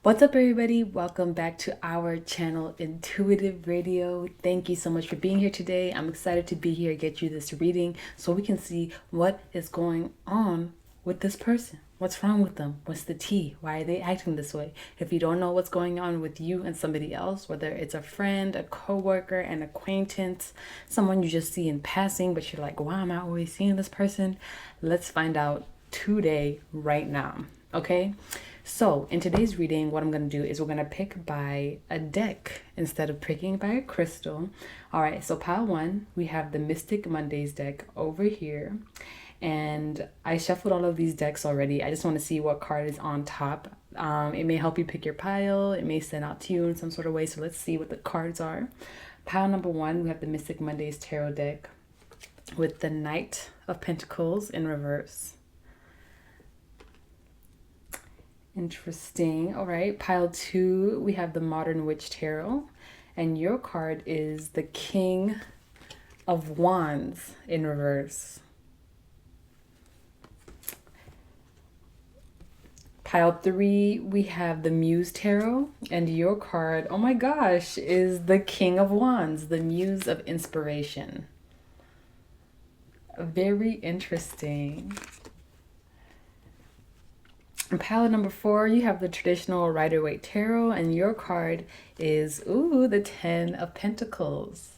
What's up, everybody? Welcome back to our channel, Intuitive Radio. Thank you so much for being here today. I'm excited to be here, get you this reading so we can see what is going on with this person. What's wrong with them? What's the tea? Why are they acting this way? If you don't know what's going on with you and somebody else, whether it's a friend, a coworker, an acquaintance, someone you just see in passing, but you're like, why am I always seeing this person? Let's find out today, right now. Okay? So in today's reading, what I'm going to do is we're going to pick by a deck instead of picking by a crystal. All right, so pile one, we have the Mystic Mondays deck over here. And I shuffled all of these decks already. I just want to see what card is on top. It may help you pick your pile. It may stand out to you in some sort of way. So let's see what the cards are. Pile number one, we have the Mystic Mondays Tarot deck with the Knight of Pentacles in reverse. Interesting. All right. Pile two, we have the Modern Witch Tarot. And your card is the King of Wands in reverse. Pile three, we have the Muse Tarot. And your card, oh my gosh, is the King of Wands, the Muse of Inspiration. Very interesting. In pile number four, you have the traditional Rider-Waite Tarot, and your card is, the Ten of Pentacles.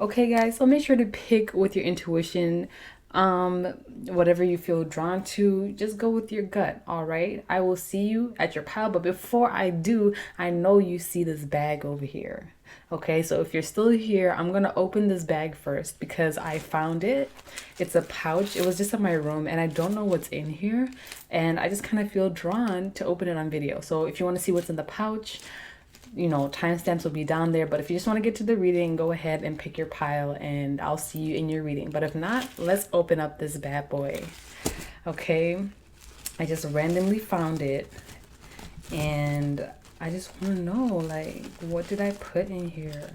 Okay, guys, so make sure to pick with your intuition. Whatever you feel drawn to, just go with your gut. All right, I will see you at your pile, but before I do, I know you see this bag over here. Okay, so if you're still here, I'm gonna open this bag first because I found it. It's a pouch. It was just in my room and I don't know what's in here, and I just kind of feel drawn to open it on video. So if you want to see what's in the pouch, you know, timestamps will be down there. But if you just want to get to the reading, go ahead and pick your pile and I'll see you in your reading. But if not, let's open up this bad boy. Okay, I just randomly found it and I just want to know, like, what did I put in here?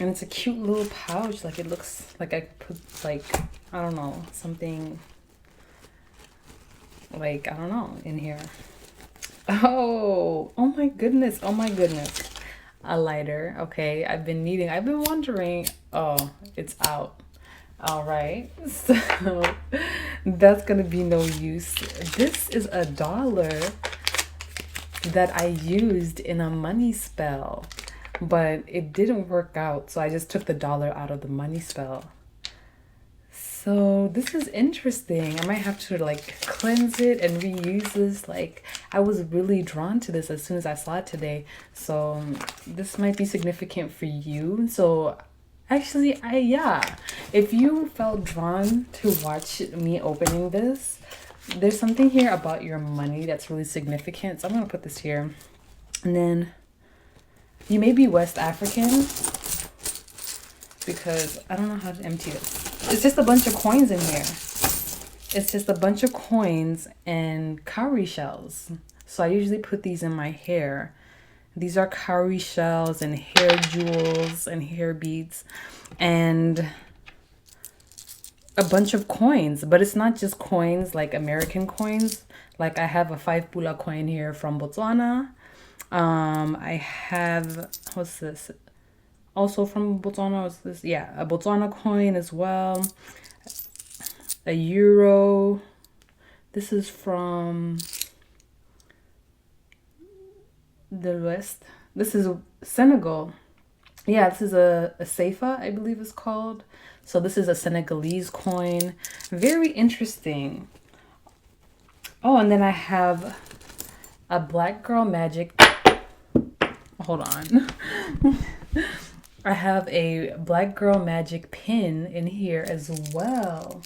And it's a cute little pouch. Like, it looks like I put, like, I don't know, something, like, I don't know, in here. Oh my goodness. Oh my goodness. A lighter. Okay. I've been wondering. Oh, it's out. All right. So that's going to be no use. This is $1 that I used in a money spell, but it didn't work out. So I just took the $1 out of the money spell. So this is interesting. I might have to like cleanse it and reuse this. Like, I was really drawn to this as soon as I saw it today. So this might be significant for you. So actually, if you felt drawn to watch me opening this, there's something here about your money that's really significant. So I'm going to put this here. And then you may be West African, because I don't know how to empty this. It's just a bunch of coins in here. It's just a bunch of coins and cowrie shells. So I usually put these in my hair. These are cowrie shells and hair jewels and hair beads and a bunch of coins. But it's not just coins like American coins. Like, I have a 5 pula coin here from Botswana. I have, what's this? Also from Botswana, was this? Yeah, a Botswana coin as well. A euro. This is from the West. This is Senegal. Yeah, this is a Seifa, I believe it's called. So this is a Senegalese coin. Very interesting. Oh, and then I have a Black Girl Magic. Hold on. I have a Black Girl Magic pin in here as well.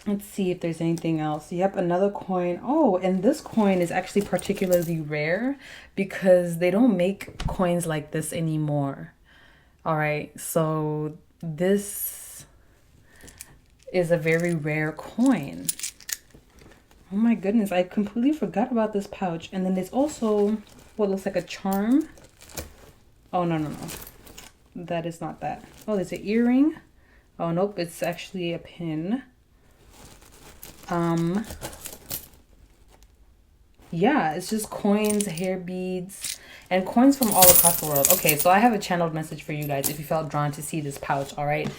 Let's see if there's anything else. Yep, another coin. Oh, and this coin is actually particularly rare because they don't make coins like this anymore. All right, so this is a very rare coin. Oh my goodness, I completely forgot about this pouch. And then there's also what looks like a charm. Oh, no. That is not that. Oh, there's an earring. Oh, nope, it's actually a pin. yeah, it's just coins, hair beads, and coins from all across the world. Okay, so I have a channeled message for you guys if you felt drawn to see this pouch, all right?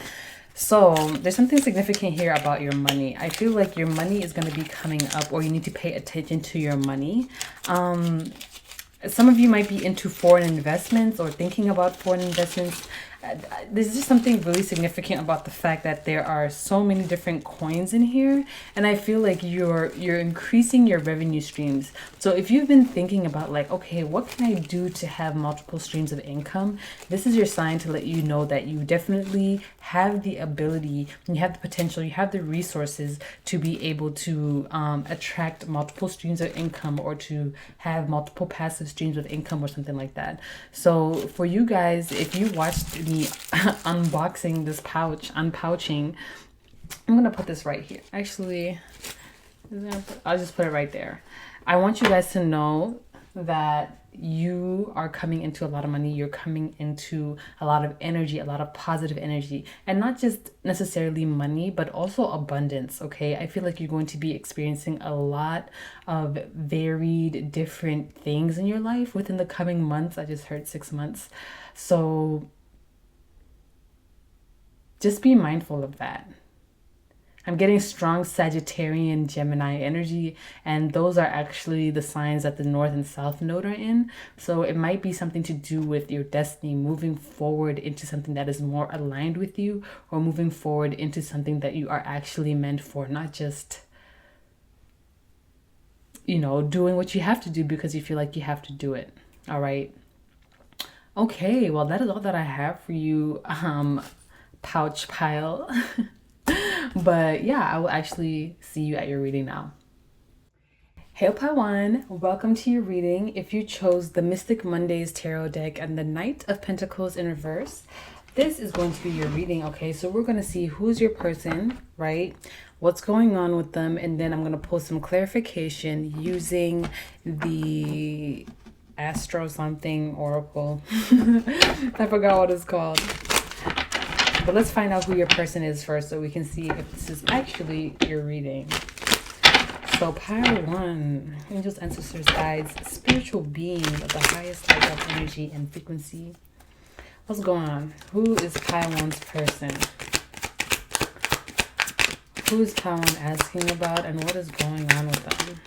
So there's something significant here about your money. I feel like your money is going to be coming up, or you need to pay attention to your money. Some of you might be into foreign investments or thinking about foreign investments. There's just something really significant about the fact that there are so many different coins in here, and I feel like you're increasing your revenue streams. So if you've been thinking about like, okay, what can I do to have multiple streams of income, this is your sign to let you know that you definitely have the ability, you have the potential, you have the resources to be able to attract multiple streams of income, or to have multiple passive streams of income, or something like that. So for you guys, if you watched me unboxing this pouch, unpouching, I'm gonna put this right here. Actually, I'll just put it right there. I want you guys to know that you are coming into a lot of money. You're coming into a lot of energy, a lot of positive energy, and not just necessarily money, but also abundance. Okay, I feel like you're going to be experiencing a lot of varied different things in your life within the coming months. I just heard 6 months. So just be mindful of that. I'm getting strong Sagittarian Gemini energy, and those are actually the signs that the North and South node are in. So it might be something to do with your destiny, moving forward into something that is more aligned with you, or moving forward into something that you are actually meant for, not just, you know, doing what you have to do because you feel like you have to do it. All right. Okay, well, that is all that I have for you, pouch pile. But yeah, I will actually see you at your reading now. Hey Pawan, welcome to your reading. If you chose the Mystic Mondays Tarot deck and the Knight of Pentacles in reverse, this is going to be your reading, okay? So we're going to see who's your person, right? What's going on with them, and then I'm going to pull some clarification using the Astro something Oracle. I forgot what it's called. But let's find out who your person is first so we can see if this is actually your reading. So pile 1, angels, ancestors, guides, spiritual beings of the highest type of energy and frequency. What's going on? Who is pile 1's person? Who is pile 1 asking about, and what is going on with them?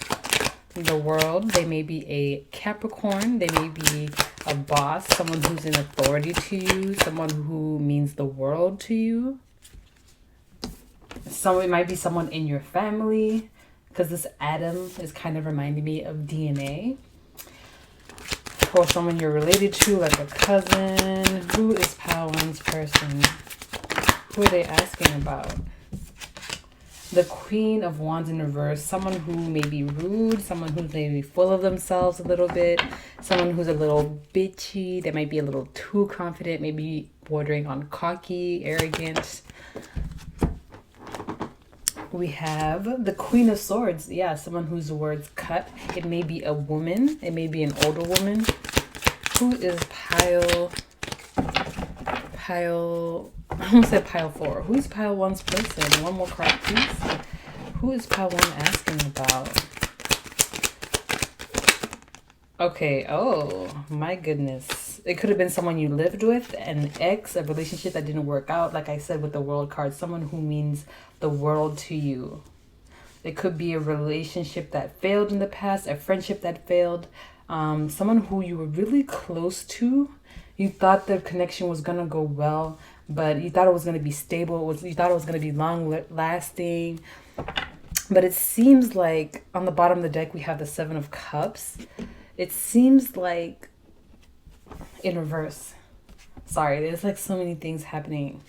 The world, they may be a Capricorn, they may be a boss, someone who's in authority to you, someone who means the world to you. So it might be someone in your family, because this atom is kind of reminding me of DNA. Or someone you're related to, like a cousin. Who is pile 1's person? Who are they asking about? The Queen of Wands in reverse, someone who may be rude, someone who's maybe full of themselves a little bit, someone who's a little bitchy, they might be a little too confident, maybe bordering on cocky, arrogant. We have the Queen of Swords. Yeah, someone whose words cut. It may be a woman, it may be an older woman. Who is pile I almost said pile 4. Who's pile 1's person? One more card, please. Who is pile 1 asking about? Okay, oh my goodness. It could have been someone you lived with, an ex, a relationship that didn't work out. Like I said with the world card, someone who means the world to you. It could be a relationship that failed in the past, a friendship that failed. Someone who you were really close to. You thought the connection was going to go well, but you thought it was going to be stable. You thought it was going to be long lasting. But it seems like on the bottom of the deck, we have the 7 of Cups. It seems like in reverse. Sorry, there's like so many things happening.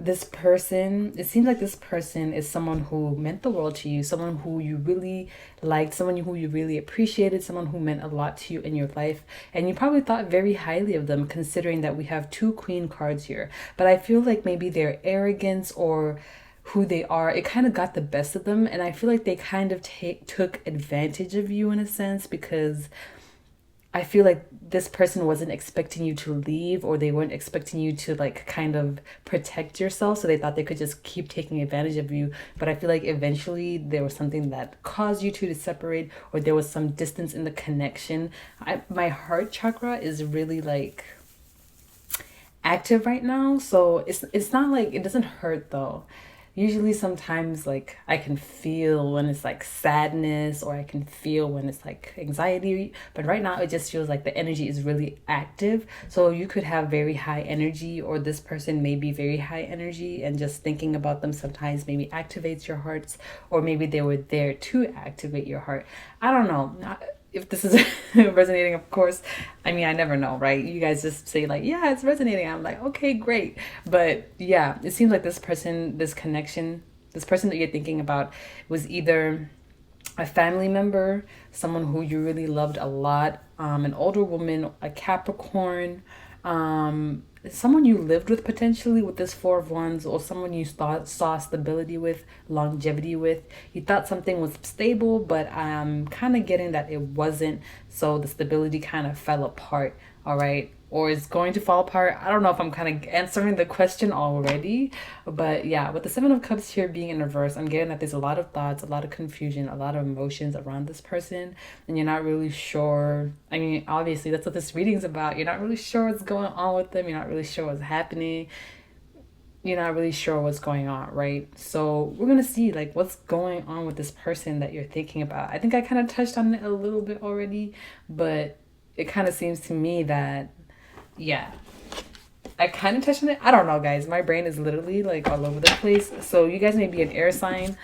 This person, it seems like this person is someone who meant the world to you, someone who you really liked, someone who you really appreciated, someone who meant a lot to you in your life. And you probably thought very highly of them, considering that we have 2 Queen cards here. But I feel like maybe their arrogance or who they are, it kind of got the best of them. And I feel like they kind of took advantage of you in a sense, because I feel like this person wasn't expecting you to leave, or they weren't expecting you to like kind of protect yourself. So they thought they could just keep taking advantage of you. But I feel like eventually there was something that caused you two to separate, or there was some distance in the connection. My heart chakra is really like active right now. So it's not like, it doesn't hurt though. Usually sometimes like I can feel when it's like sadness, or I can feel when it's like anxiety, but right now it just feels like the energy is really active. So you could have very high energy, or this person may be very high energy, and just thinking about them sometimes maybe activates your hearts, or maybe they were there to activate your heart. I don't know if this is resonating. Of course, I mean, I never know, right? You guys just say like, yeah, it's resonating. I'm like, okay, great. But yeah, it seems like this person, this connection, this person that you're thinking about was either a family member, someone who you really loved a lot, an older woman, a Capricorn, someone you lived with potentially with this Four of Wands, or someone you thought saw stability with, longevity with. You thought something was stable, but I'm kind of getting that it wasn't. So the stability kind of fell apart. All right. Or is going to fall apart. I don't know if I'm kind of answering the question already, but yeah, with the Seven of Cups here being in reverse, I'm getting that there's a lot of thoughts, a lot of confusion, a lot of emotions around this person, and you're not really sure. I mean, obviously that's what this reading's about. You're not really sure what's going on with them. You're not really sure what's happening. You're not really sure what's going on, right? So we're gonna see like what's going on with this person that you're thinking about. I think I kind of touched on it a little bit already, but it kind of seems to me that, yeah, I kind of touched on it. I don't know, guys. My brain is literally like all over the place. So you guys may be an air sign,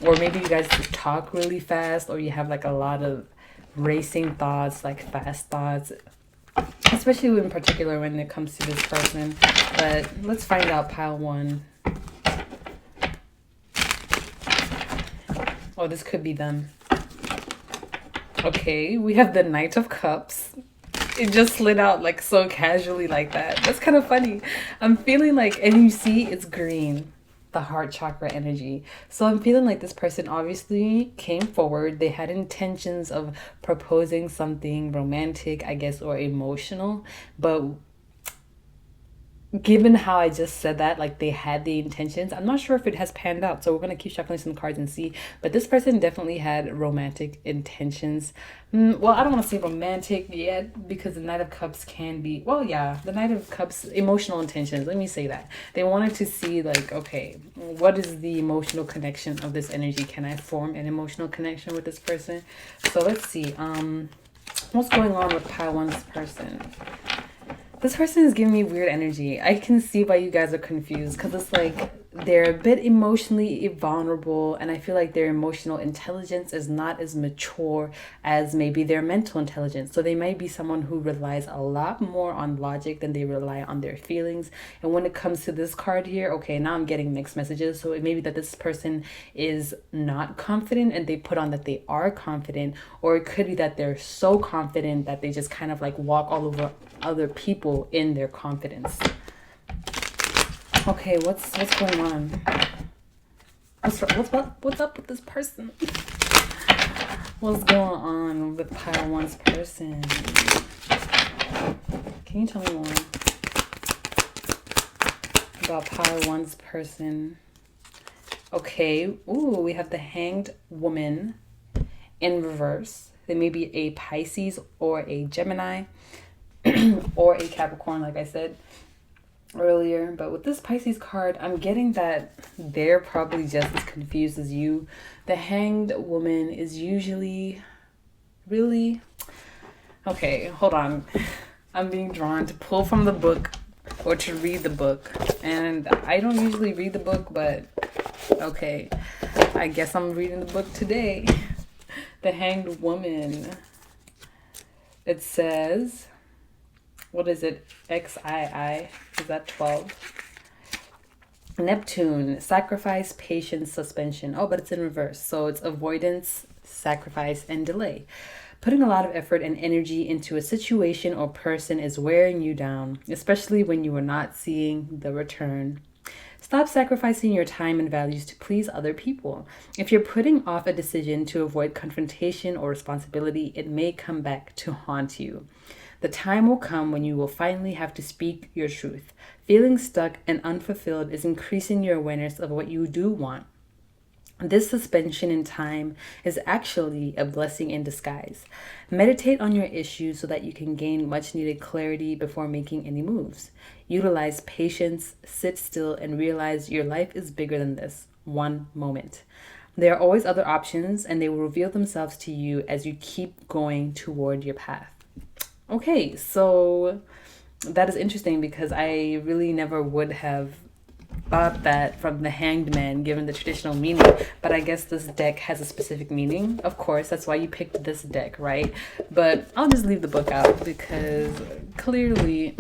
or maybe you guys talk really fast, or you have like a lot of racing thoughts, like fast thoughts, especially in particular when it comes to this person. But let's find out pile one. Oh, this could be them. Okay, we have the Knight of Cups. It just slid out like so casually like that. That's kind of funny. I'm feeling like, and you see it's green, the heart chakra energy. So I'm feeling like this person obviously came forward. They had intentions of proposing something romantic, I guess, or emotional. But given how I just said that, like they had the intentions, I'm not sure if it has panned out. So we're going to keep shuffling some cards and see. But this person definitely had romantic intentions. Well, I don't want to say romantic yet, because the Knight of Cups can be, well, yeah, the Knight of Cups, emotional intentions. Let me say that. They wanted to see like, okay, what is the emotional connection of this energy? Can I form an emotional connection with this person? So let's see. What's going on with pile one's person? This person is giving me weird energy. I can see why you guys are confused, because it's like they're a bit emotionally vulnerable, and I feel like their emotional intelligence is not as mature as maybe their mental intelligence. So they might be someone who relies a lot more on logic than they rely on their feelings. And when it comes to this card here, okay, now I'm getting mixed messages. So it may be that this person is not confident and they put on that they are confident, or it could be that they're so confident that they just kind of like walk all over other people in their confidence. Okay, what's going on? What's up with this person? What's going on with pile one's person? Can you tell me more about pile one's person? Okay, ooh, we have the Hanged Woman in reverse. They may be a Pisces or a Gemini or a Capricorn, like I said earlier. But with this Pisces card, I'm getting that they're probably just as confused as you. The Hanged Woman is usually really, okay, hold on, I'm being drawn to pull from the book or to read the book, and I don't usually read the book, but okay, I guess I'm reading the book today. The Hanged Woman, it says, what is it? XII. Is that 12? Neptune. Sacrifice, patience, suspension. Oh, but it's in reverse. So it's avoidance, sacrifice, and delay. Putting a lot of effort and energy into a situation or person is wearing you down, especially when you are not seeing the return. Stop sacrificing your time and values to please other people. If you're putting off a decision to avoid confrontation or responsibility, it may come back to haunt you. The time will come when you will finally have to speak your truth. Feeling stuck and unfulfilled is increasing your awareness of what you do want. This suspension in time is actually a blessing in disguise. Meditate on your issues so that you can gain much needed clarity before making any moves. Utilize patience, sit still, and realize your life is bigger than this one moment. There are always other options, and they will reveal themselves to you as you keep going toward your path. Okay, so that is interesting because I really never would have thought that from the Hanged Man given the traditional meaning, but I guess this deck has a specific meaning. Of course, that's why you picked this deck, right? But I'll just leave the book out because clearly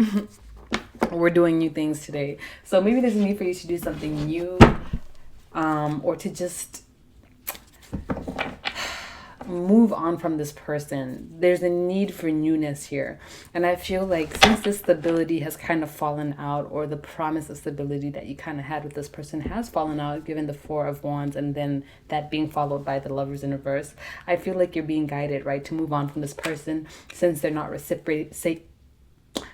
we're doing new things today. So maybe there's a need for you to do something new, or to just move on from this person. There's a need for newness here. And I feel like since this stability has kind of fallen out, or the promise of stability that you kind of had with this person has fallen out, given the Four of Wands and then that being followed by the Lovers in reverse, I feel like you're being guided, right, to move on from this person since they're not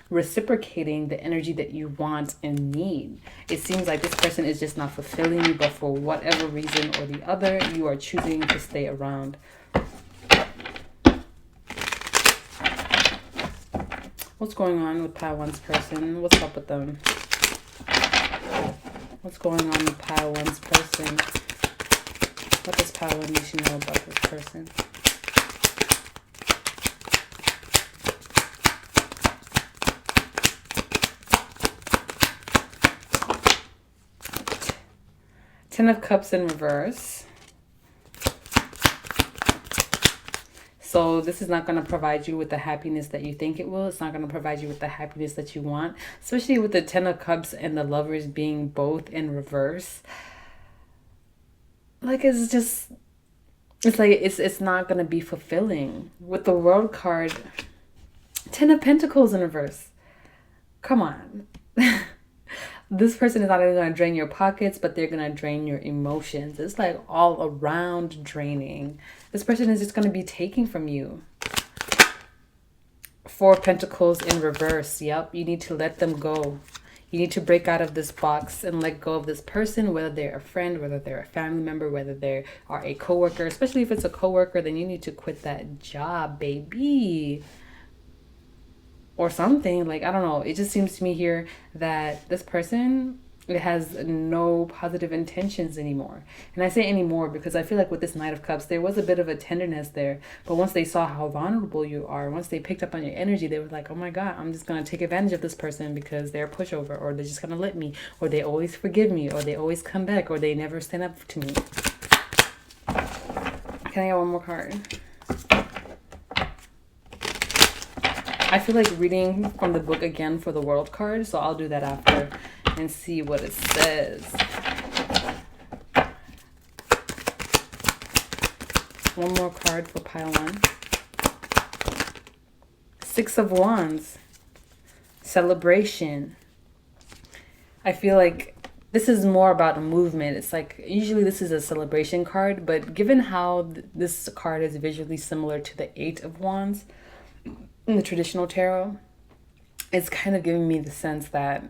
reciprocating the energy that you want and need. It seems like this person is just not fulfilling you, but for whatever reason or the other, you are choosing to stay around. What's going on with Pile 1's person? What's up with them? What's going on with Pile 1's person? What does Pile 1 need to know about this person? Ten of Cups in reverse. So this is not going to provide you with the happiness that you think it will. It's not going to provide you with the happiness that you want, especially with the Ten of Cups and the Lovers being both in reverse. Like, it's not going to be fulfilling. With the World card, Ten of Pentacles in reverse. Come on. This person is not only going to drain your pockets, but they're going to drain your emotions. It's like all around draining. This person is just going to be taking from you. Four of Pentacles in reverse. Yep, you need to let them go. You need to break out of this box and let go of this person, whether they're a friend, whether they're a family member, whether they are a coworker. Especially if it's a coworker, then you need to quit that job, baby. Or something. Like, I don't know. It just seems to me here that this person, it has no positive intentions anymore. And I say anymore because I feel like with this Knight of Cups, there was a bit of a tenderness there. But once they saw how vulnerable you are, once they picked up on your energy, they were like, oh my God, I'm just going to take advantage of this person because they're a pushover, or they're just going to let me, or they always forgive me, or they always come back, or they never stand up to me. Can I get one more card? I feel like reading from the book again for the World card, so I'll do that after and see what it says. One more card for Pile 1. Six of Wands. Celebration. I feel like this is more about a movement. It's like, usually this is a celebration card, but given how this card is visually similar to the Eight of Wands in the traditional tarot, it's kind of giving me the sense that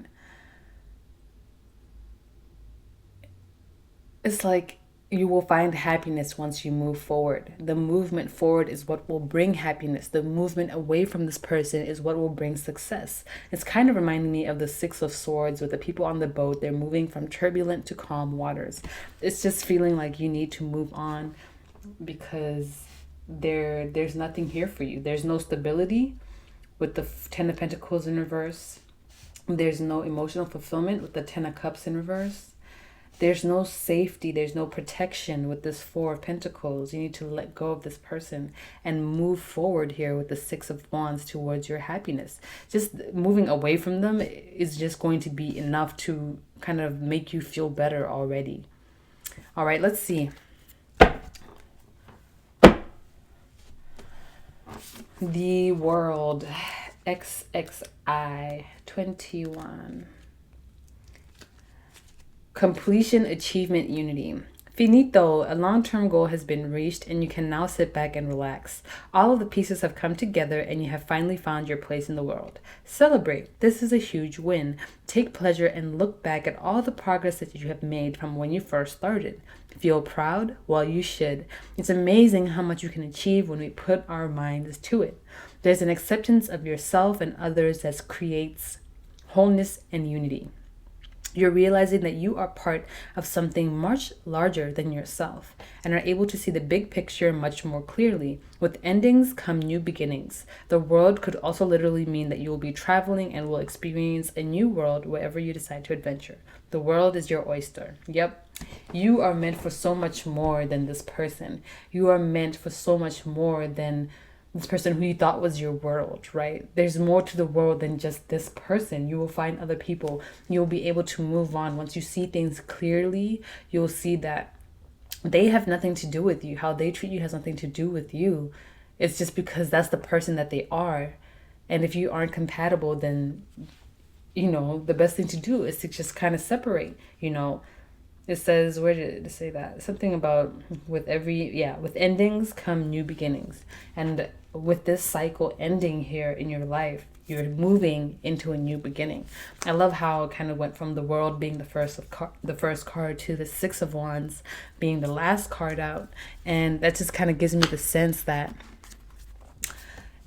it's like you will find happiness once you move forward. The movement forward is what will bring happiness. The movement away from this person is what will bring success. It's kind of reminding me of the Six of Swords with the people on the boat. They're moving from turbulent to calm waters. It's just feeling like you need to move on because there's nothing here for you. There's no stability with the Ten of Pentacles in reverse. There's no emotional fulfillment with the Ten of Cups in reverse. There's no safety. There's no protection with this Four of Pentacles. You need to let go of this person and move forward here with the Six of Wands towards your happiness. Just moving away from them is just going to be enough to kind of make you feel better already. All right, let's see. The World, XXI 21. Completion, achievement, unity. Finito, a long-term goal has been reached and you can now sit back and relax. All of the pieces have come together and you have finally found your place in the world. Celebrate. This is a huge win. Take pleasure and look back at all the progress that you have made from when you first started. Feel proud? Well, you should. It's amazing how much you can achieve when we put our minds to it. There's an acceptance of yourself and others that creates wholeness and unity. You're realizing that you are part of something much larger than yourself and are able to see the big picture much more clearly. With endings come new beginnings. The world could also literally mean that you will be traveling and will experience a new world wherever you decide to adventure. The world is your oyster. Yep. You are meant for so much more than this person. You are meant for so much more than this person who you thought was your world, right? There's more to the world than just this person. You will find other people. You'll be able to move on. Once you see things clearly, you'll see that they have nothing to do with you. How they treat you has nothing to do with you. It's just because that's the person that they are. And if you aren't compatible, then, the best thing to do is to just kind of separate, It says, where did it say that? Something about with endings come new beginnings. And with this cycle ending here in your life, you're moving into a new beginning. I love how it kind of went from the world being the first card to the Six of Wands being the last card out. And that just kind of gives me the sense that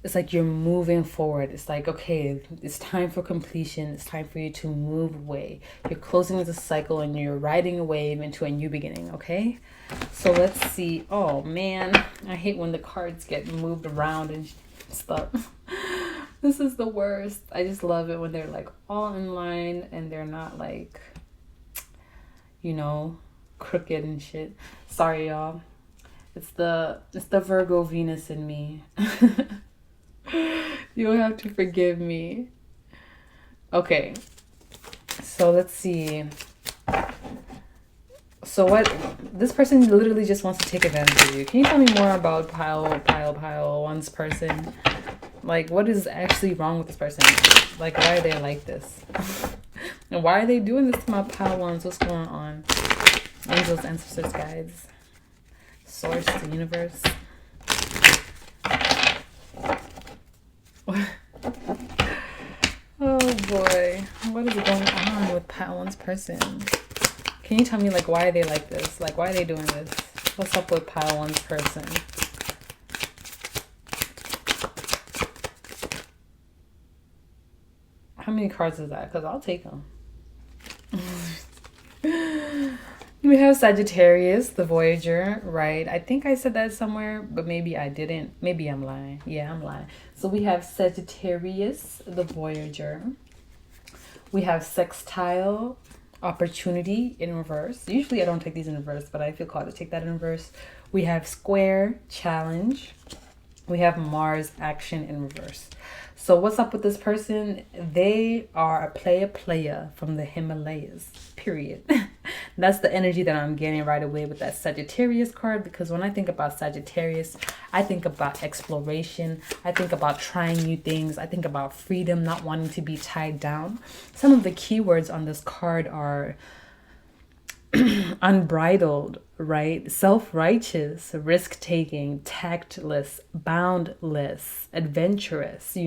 it's like you're moving forward. It's like, okay, it's time for completion. It's time for you to move away. You're closing the cycle and you're riding a wave into a new beginning, okay? So let's see. Oh, man. I hate when the cards get moved around and stuff. This is the worst. I just love it when they're like all in line and they're not like, crooked and shit. Sorry, y'all. It's the Virgo Venus in me. You'll have to forgive me. Okay, so let's see. So what, this person literally just wants to take advantage of you. Can you tell me more about pile one's person? Like, what is actually wrong with this person? Like, why are they like this? And why are they doing this to my pile ones? What's going on? Angels, ancestors, guides, source, the universe. Oh boy, what is going on with pile one's person? Can you tell me, like, why are they like this? Like, why are they doing this? What's up with pile one's person? How many cards is that? Because I'll take them. We have Sagittarius, the Voyager, right? I think I said that somewhere, but maybe I didn't. Maybe I'm lying. Yeah, I'm lying. So we have Sagittarius, the Voyager. We have Sextile, Opportunity in reverse. Usually I don't take these in reverse, but I feel called to take that in reverse. We have Square, Challenge. We have Mars, Action in reverse. So what's up with this person? They are a player from the Himalayas, period. That's the energy that I'm getting right away with that Sagittarius card, because when I think about Sagittarius, I think about exploration. I think about trying new things. I think about freedom, not wanting to be tied down. Some of the keywords on this card are unbridled, right? Self-righteous, risk-taking, tactless, boundless, adventurous,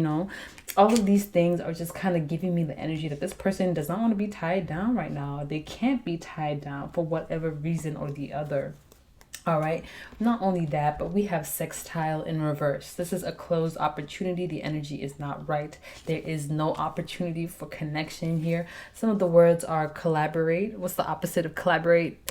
all of these things are just kind of giving me the energy that this person does not want to be tied down right now. They can't be tied down for whatever reason or the other. All right. Not only that, but we have Sextile in reverse. This is a closed opportunity. The energy is not right. There is no opportunity for connection here. Some of the words are collaborate. What's the opposite of collaborate?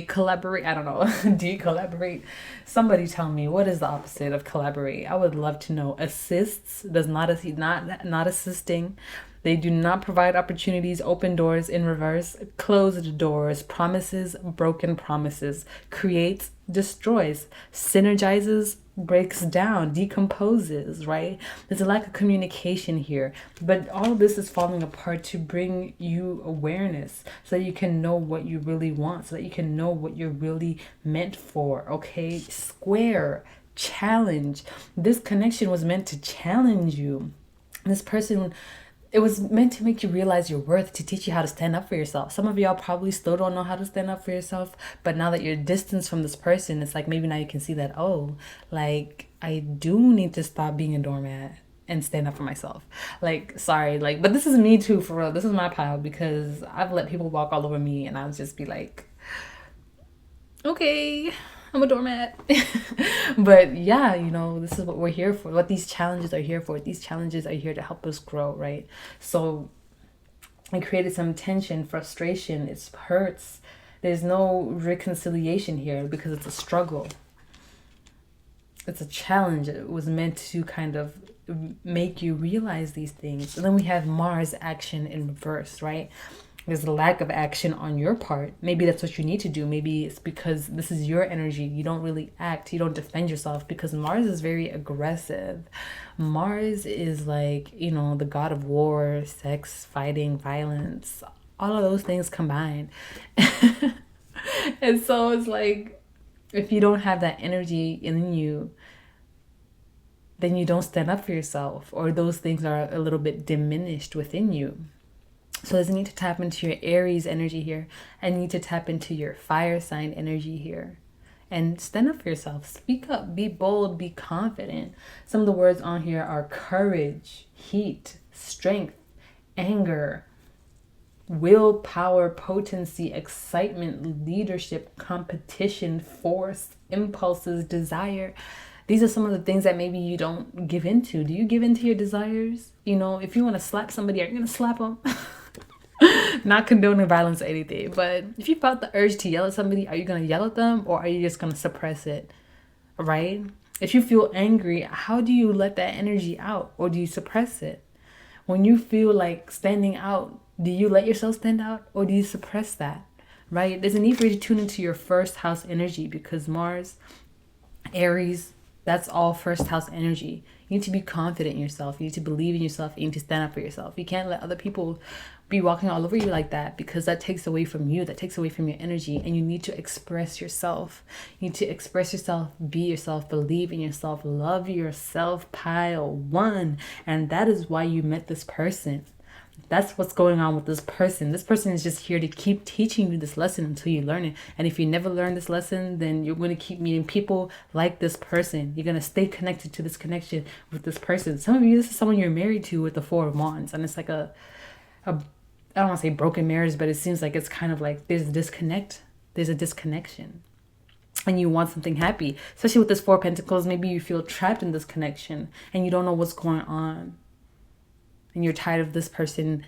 Collaborate. I don't know. Do you collaborate? Somebody tell me, what is the opposite of collaborate? I would love to know. Assists does not assisting. They do not provide opportunities. Open doors in reverse. Closed doors. Promises. Broken promises. Creates. Destroys. Synergizes. Breaks down. Decomposes, right? There's a lack of communication here. But all of this is falling apart to bring you awareness so that you can know what you really want. So that you can know what you're really meant for, okay? Square. Challenge. This connection was meant to challenge you. This person it was meant to make you realize your worth, to teach you how to stand up for yourself. Some of y'all probably still don't know how to stand up for yourself, but now that you're distanced from this person, it's like maybe now you can see that, oh, like I do need to stop being a doormat and stand up for myself. Like, sorry, like, but this is me too, for real. This is my pile, because I've let people walk all over me and I'll just be like, okay, I'm a doormat. But yeah, you know, this is what we're here for, what these challenges are here for. These challenges are here to help us grow, right? So it created some tension, frustration, it hurts. There's no reconciliation here because it's a struggle. It's a challenge. It was meant to kind of make you realize these things. And then we have Mars action in reverse, right? There's a lack of action on your part. Maybe that's what you need to do. Maybe it's because this is your energy. You don't really act. You don't defend yourself, because Mars is very aggressive. Mars is like, you know, the god of war, sex, fighting, violence, all of those things combined. And so it's like, if you don't have that energy in you, then you don't stand up for yourself, or those things are a little bit diminished within you. So there's a need to tap into your Aries energy here. I need to tap into your fire sign energy here. And stand up for yourself. Speak up. Be bold. Be confident. Some of the words on here are courage, heat, strength, anger, willpower, potency, excitement, leadership, competition, force, impulses, desire. These are some of the things that maybe you don't give into. Do you give into your desires? You know, if you want to slap somebody, are you going to slap them? Not condoning violence or anything, but if you felt the urge to yell at somebody, are you going to yell at them, or are you just going to suppress it? Right? If you feel angry, how do you let that energy out, or do you suppress it? When you feel like standing out, do you let yourself stand out, or do you suppress that? Right? There's a need for you to tune into your first house energy, because Mars, Aries, that's all first house energy. You need to be confident in yourself. You need to believe in yourself. You need to stand up for yourself. You can't let other people be walking all over you like that, because that takes away from you. That takes away from your energy. And you need to express yourself. You need to express yourself, be yourself, believe in yourself, love yourself, pile one. And that is why you met this person. That's what's going on with this person. This person is just here to keep teaching you this lesson until you learn it. And if you never learn this lesson, then you're going to keep meeting people like this person. You're going to stay connected to this connection with this person. Some of you, this is someone you're married to with the Four of Wands. And it's like a I don't want to say broken marriage, but it seems like it's kind of like there's a disconnect. There's a disconnection. And you want something happy. Especially with this Four of Pentacles, maybe you feel trapped in this connection and you don't know what's going on. And you're tired of this person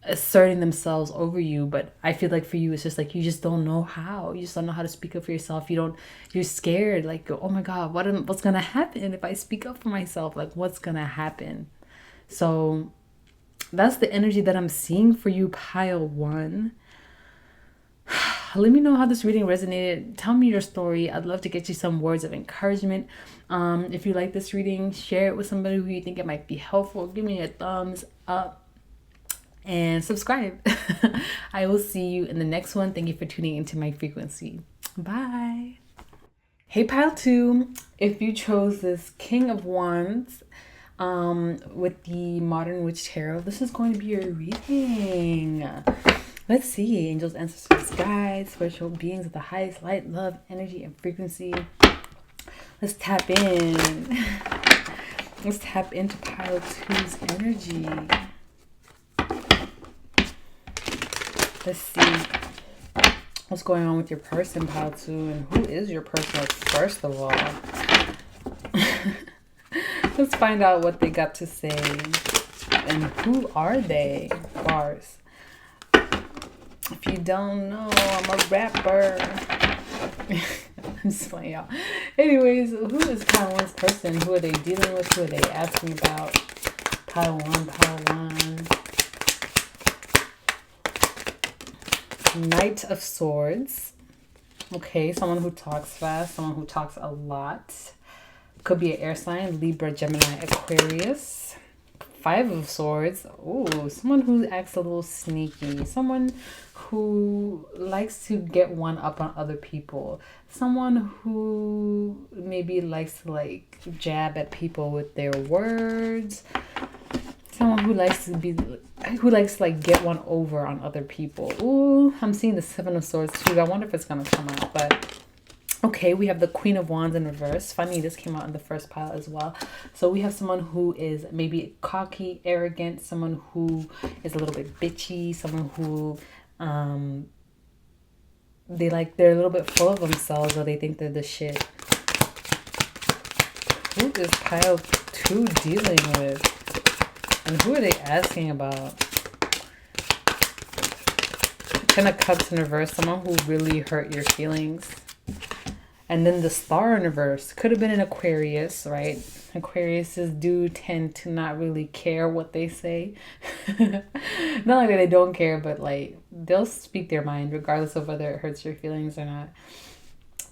asserting themselves over you. But I feel like for you, it's just like you just don't know how. You just don't know how to speak up for yourself. You're scared. Like, oh my God, what's going to happen if I speak up for myself? Like, what's going to happen? So that's the energy that I'm seeing for you, pile one. Let me know how this reading resonated. Tell me your story. I'd love to get you some words of encouragement. If you like this reading, share it with somebody who you think it might be helpful. Give me a thumbs up and subscribe. I will see you in the next one. Thank you for tuning into my frequency. Bye. Hey, pile two. If you chose this King of Wands with the Modern Witch Tarot, this is going to be your reading. Let's see. Angels, ancestors, guides, spiritual beings of the highest light, love, energy, and frequency. Let's tap in. Let's tap into pile two's energy. Let's see what's going on with your person, pile two, and who is your person first of all. Let's find out what they got to say. And who are they? Bars. If you don't know, I'm a rapper. I'm just playing, y'all. Anyways, who is pile one's person? Who are they dealing with? Who are they asking about? Pile one, pile one. Knight of Swords. Okay, someone who talks fast, someone who talks a lot. Could be an air sign, Libra, Gemini, Aquarius. Five of Swords. Ooh, someone who acts a little sneaky. Someone who likes to get one up on other people. Someone who maybe likes to like jab at people with their words. Someone who likes to like get one over on other people. Ooh, I'm seeing the Seven of Swords too. I wonder if it's gonna come out, but okay, we have the Queen of Wands in reverse. Funny, this came out in the first pile as well. So we have someone who is maybe cocky, arrogant, someone who is a little bit bitchy, someone who they're a little bit full of themselves, or they think they're the shit. Who is pile 2 dealing with? And who are they asking about? Ten of Cups in reverse, someone who really hurt your feelings. And then the Star in reverse could have been an Aquarius, right? Aquariuses do tend to not really care what they say. Not like that they don't care, but like they'll speak their mind regardless of whether it hurts your feelings or not.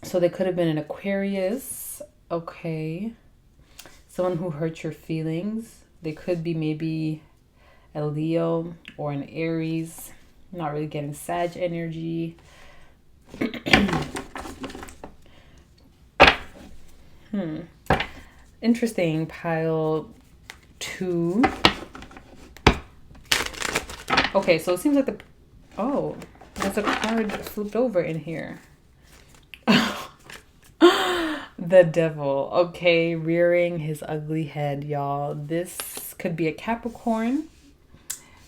So they could have been an Aquarius. Okay. Someone who hurt your feelings. They could be maybe a Leo or an Aries. Not really getting Sag energy. Interesting. Pile 2. Okay, so it seems like there's a card flipped over in here. The Devil. Okay, rearing his ugly head, y'all. This could be a Capricorn,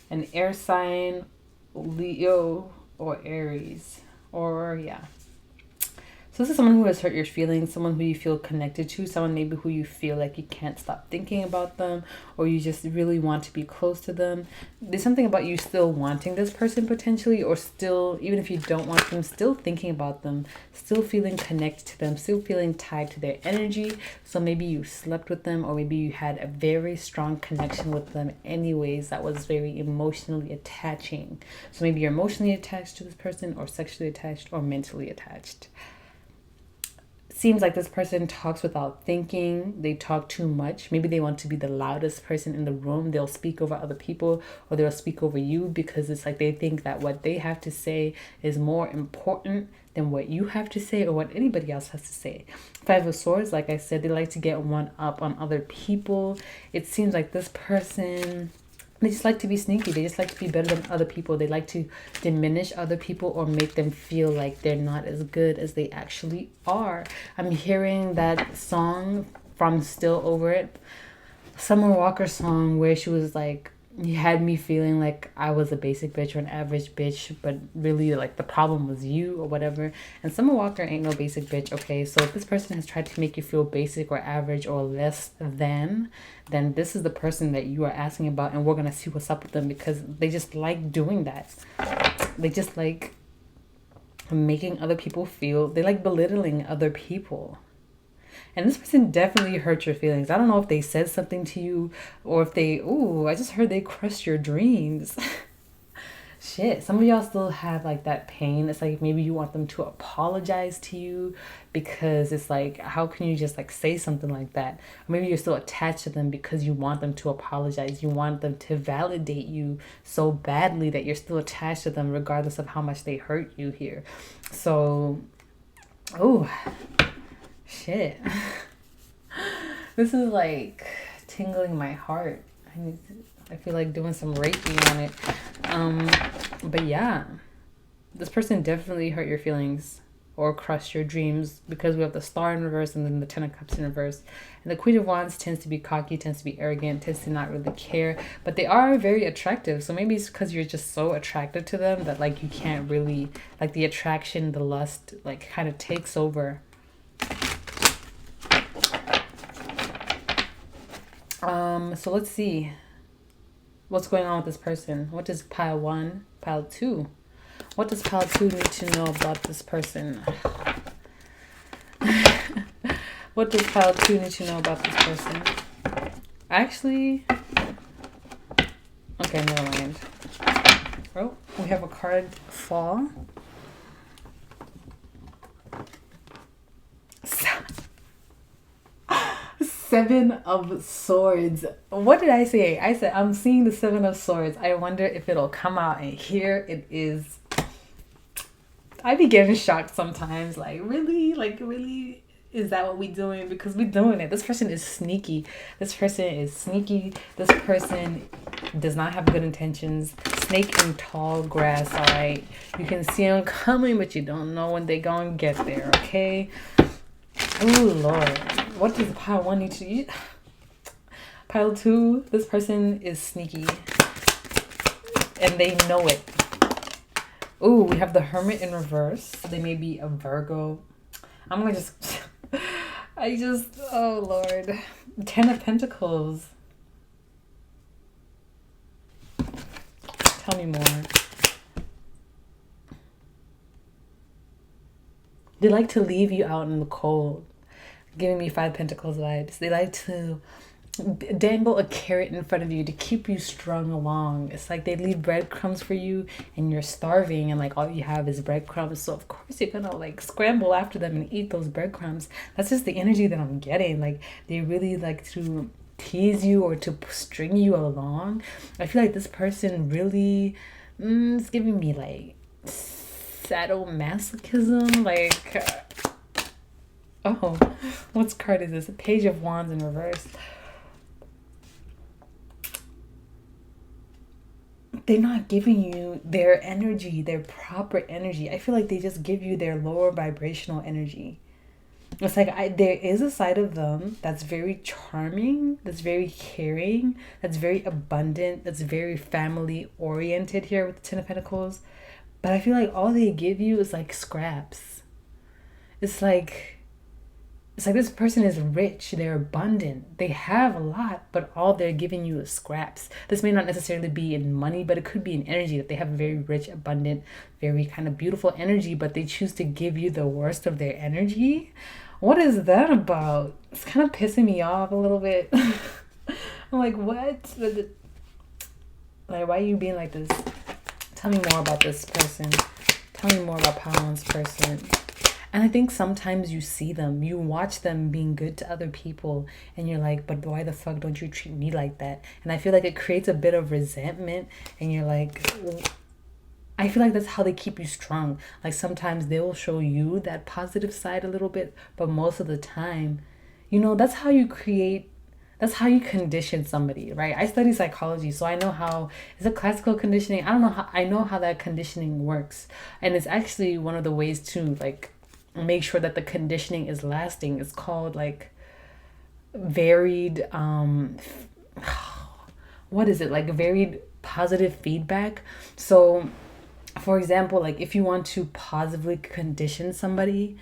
an air sign, Leo, or Aries. Or, yeah. So this is someone who has hurt your feelings, someone who you feel connected to, someone maybe who you feel like you can't stop thinking about them, or you just really want to be close to them. There's something about you still wanting this person potentially, or still, even if you don't want them, still thinking about them, still feeling connected to them, still feeling tied to their energy. So maybe you slept with them, or maybe you had a very strong connection with them anyways that was very emotionally attaching. So maybe you're emotionally attached to this person, or sexually attached, or mentally attached. Seems like this person talks without thinking. They talk too much. Maybe they want to be the loudest person in the room. They'll speak over other people, or they'll speak over you, because it's like they think that what they have to say is more important than what you have to say or what anybody else has to say. Five of Swords, like I said, they like to get one up on other people. It seems like this person, they just like to be sneaky. They just like to be better than other people. They like to diminish other people or make them feel like they're not as good as they actually are. I'm hearing that song from Still Over It, Summer Walker song, where she was like, you had me feeling like I was a basic bitch or an average bitch, but really like the problem was you or whatever. And Summer Walker ain't no basic bitch, okay? So if this person has tried to make you feel basic or average or less than, then this is the person that you are asking about, and we're going to see what's up with them, because they just like doing that. They just like making other people feel, they like belittling other people. And this person definitely hurt your feelings. I don't know if they said something to you, or if they, I just heard they crushed your dreams. Shit, some of y'all still have like that pain. It's like maybe you want them to apologize to you, because it's like, how can you just like say something like that? Or maybe you're still attached to them because you want them to apologize. You want them to validate you so badly that you're still attached to them regardless of how much they hurt you here. So, shit. This is like tingling my heart. I feel like doing some Reiki on it. But yeah, this person definitely hurt your feelings or crushed your dreams, because we have the Star in reverse and then the Ten of Cups in reverse. And the Queen of Wands tends to be cocky, tends to be arrogant, tends to not really care, but they are very attractive. So maybe it's because you're just so attracted to them that like you can't really, like the attraction, the lust, like kind of takes over. So let's see what's going on with this person. What does pile 1, pile 2? What does pile 2 need to know about this person? What does pile 2 need to know about this person? Actually, okay, never mind. Oh, we have a card fall. Seven of Swords. What did I say? I said I'm seeing the Seven of Swords. I wonder if it'll come out, and here it is. I be getting shocked sometimes. Like really, Is that what we doing? Because we doing it. This person is sneaky. This person is sneaky. This person does not have good intentions. Snake in tall grass, all right? You can see them coming, but you don't know when they gonna get there, okay? Oh, Lord. What does pile 1 need to eat? Pile 2, this person is sneaky. And they know it. Oh, we have the Hermit in reverse. They may be a Virgo. I'm gonna just... oh, Lord. 10 of Pentacles. Tell me more. They like to leave you out in the cold. Giving me 5 Pentacles vibes. They like to dangle a carrot in front of you to keep you strung along. It's like they leave breadcrumbs for you and you're starving and like all you have is breadcrumbs. So of course you're gonna like scramble after them and eat those breadcrumbs. That's just the energy that I'm getting. Like they really like to tease you or to string you along. I feel like this person really is giving me like sadomasochism. Like oh, what card is this? A Page of Wands in reverse. They're not giving you their energy, their proper energy. I feel like they just give you their lower vibrational energy. It's like there is a side of them that's very charming, that's very caring, that's very abundant, that's very family oriented here with the 10 of Pentacles. But I feel like all they give you is like scraps. It's like this person is rich, they're abundant, they have a lot, but all they're giving you is scraps. This may not necessarily be in money, but it could be in energy, that they have a very rich, abundant, very kind of beautiful energy, but they choose to give you the worst of their energy. What is that about? It's kind of pissing me off a little bit. I'm like, what? Like, why are you being like this? Tell me more about this person. Tell me more about Pound's person. And I think sometimes you see them, you watch them being good to other people, and you're like, but why the fuck don't you treat me like that? And I feel like it creates a bit of resentment, and you're like, I feel like that's how they keep you strong. Like sometimes they will show you that positive side a little bit, but most of the time, you know, that's how you condition somebody, right? I study psychology, so I know how, is it classical conditioning? I know how that conditioning works. And it's actually one of the ways to like make sure that the conditioning is lasting. It's called like varied what is it, like varied positive feedback. So for example, like if you want to positively condition somebody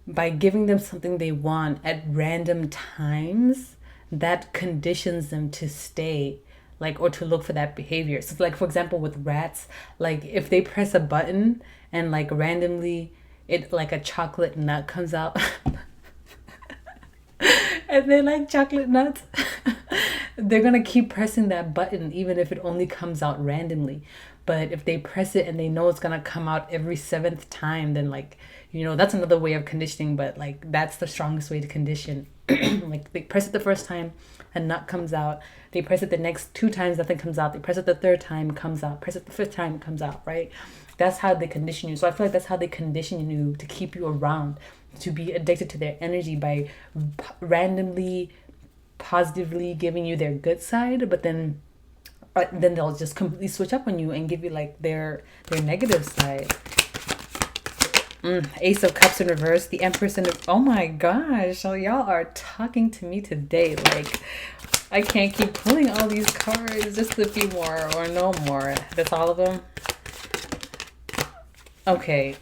by giving them something they want at random times, that conditions them to stay like, or to look for that behavior. So like for example with rats, like if they press a button and like randomly it like a chocolate nut comes out and they like chocolate nuts, they're gonna keep pressing that button even if it only comes out randomly. But if they press it and they know it's gonna come out every 7th time, then like, you know, that's another way of conditioning, but like that's the strongest way to condition. Like they press it the first time, a nut comes out. They press it the next 2 times, nothing comes out. They press it the 3rd time, comes out. Press it the 5th time, comes out, right? That's how they condition you. So I feel like that's how they condition you to keep you around, to be addicted to their energy by randomly, positively giving you their good side, but then they'll just completely switch up on you and give you like their negative side. Ace of Cups in reverse, the Empress in oh my gosh, so y'all are talking to me today. Like I can't keep pulling all these cards, just a few more or no more. That's all of them. Okay.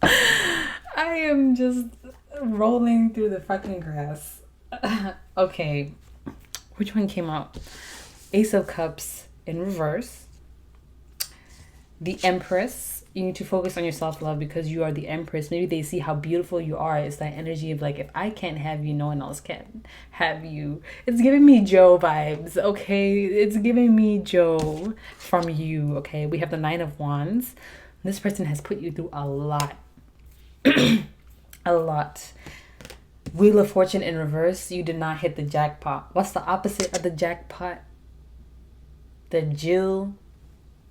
I am just rolling through the fucking grass. Okay, which one came out? Ace of Cups in reverse, the Empress. You need to focus on your self-love because you are the Empress. Maybe they see how beautiful you are. It's that energy of like, if I can't have you, no one else can have you. It's giving me Joe vibes, okay? It's giving me Joe from you, okay? We have the 9 of Wands. This person has put you through a lot. A lot. Wheel of Fortune in reverse. You did not hit the jackpot. What's the opposite of the jackpot? The Jill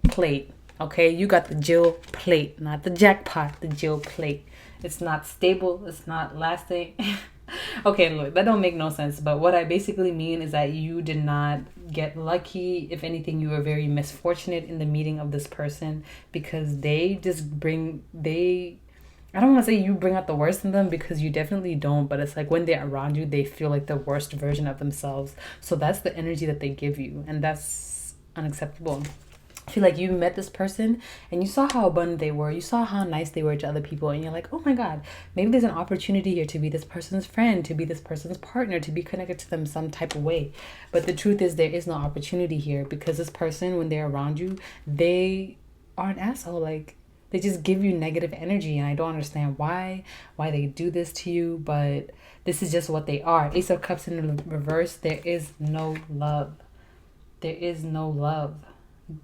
plate. Okay, you got the Jill plate, not the jackpot, the Jill plate. It's not stable, it's not lasting. Okay, look, that don't make no sense. But what I basically mean is that you did not get lucky. If anything, you were very misfortunate in the meeting of this person, because they just I don't want to say you bring out the worst in them, because you definitely don't, but it's like when they're around you, they feel like the worst version of themselves. So that's the energy that they give you, and that's unacceptable. I feel like you met this person and you saw how abundant they were. You saw how nice they were to other people. And you're like, oh my God, maybe there's an opportunity here to be this person's friend, to be this person's partner, to be connected to them some type of way. But the truth is there is no opportunity here, because this person, when they're around you, they are an asshole. Like, they just give you negative energy. And I don't understand why they do this to you. But this is just what they are. Ace of Cups in the reverse. There is no love. There is no love.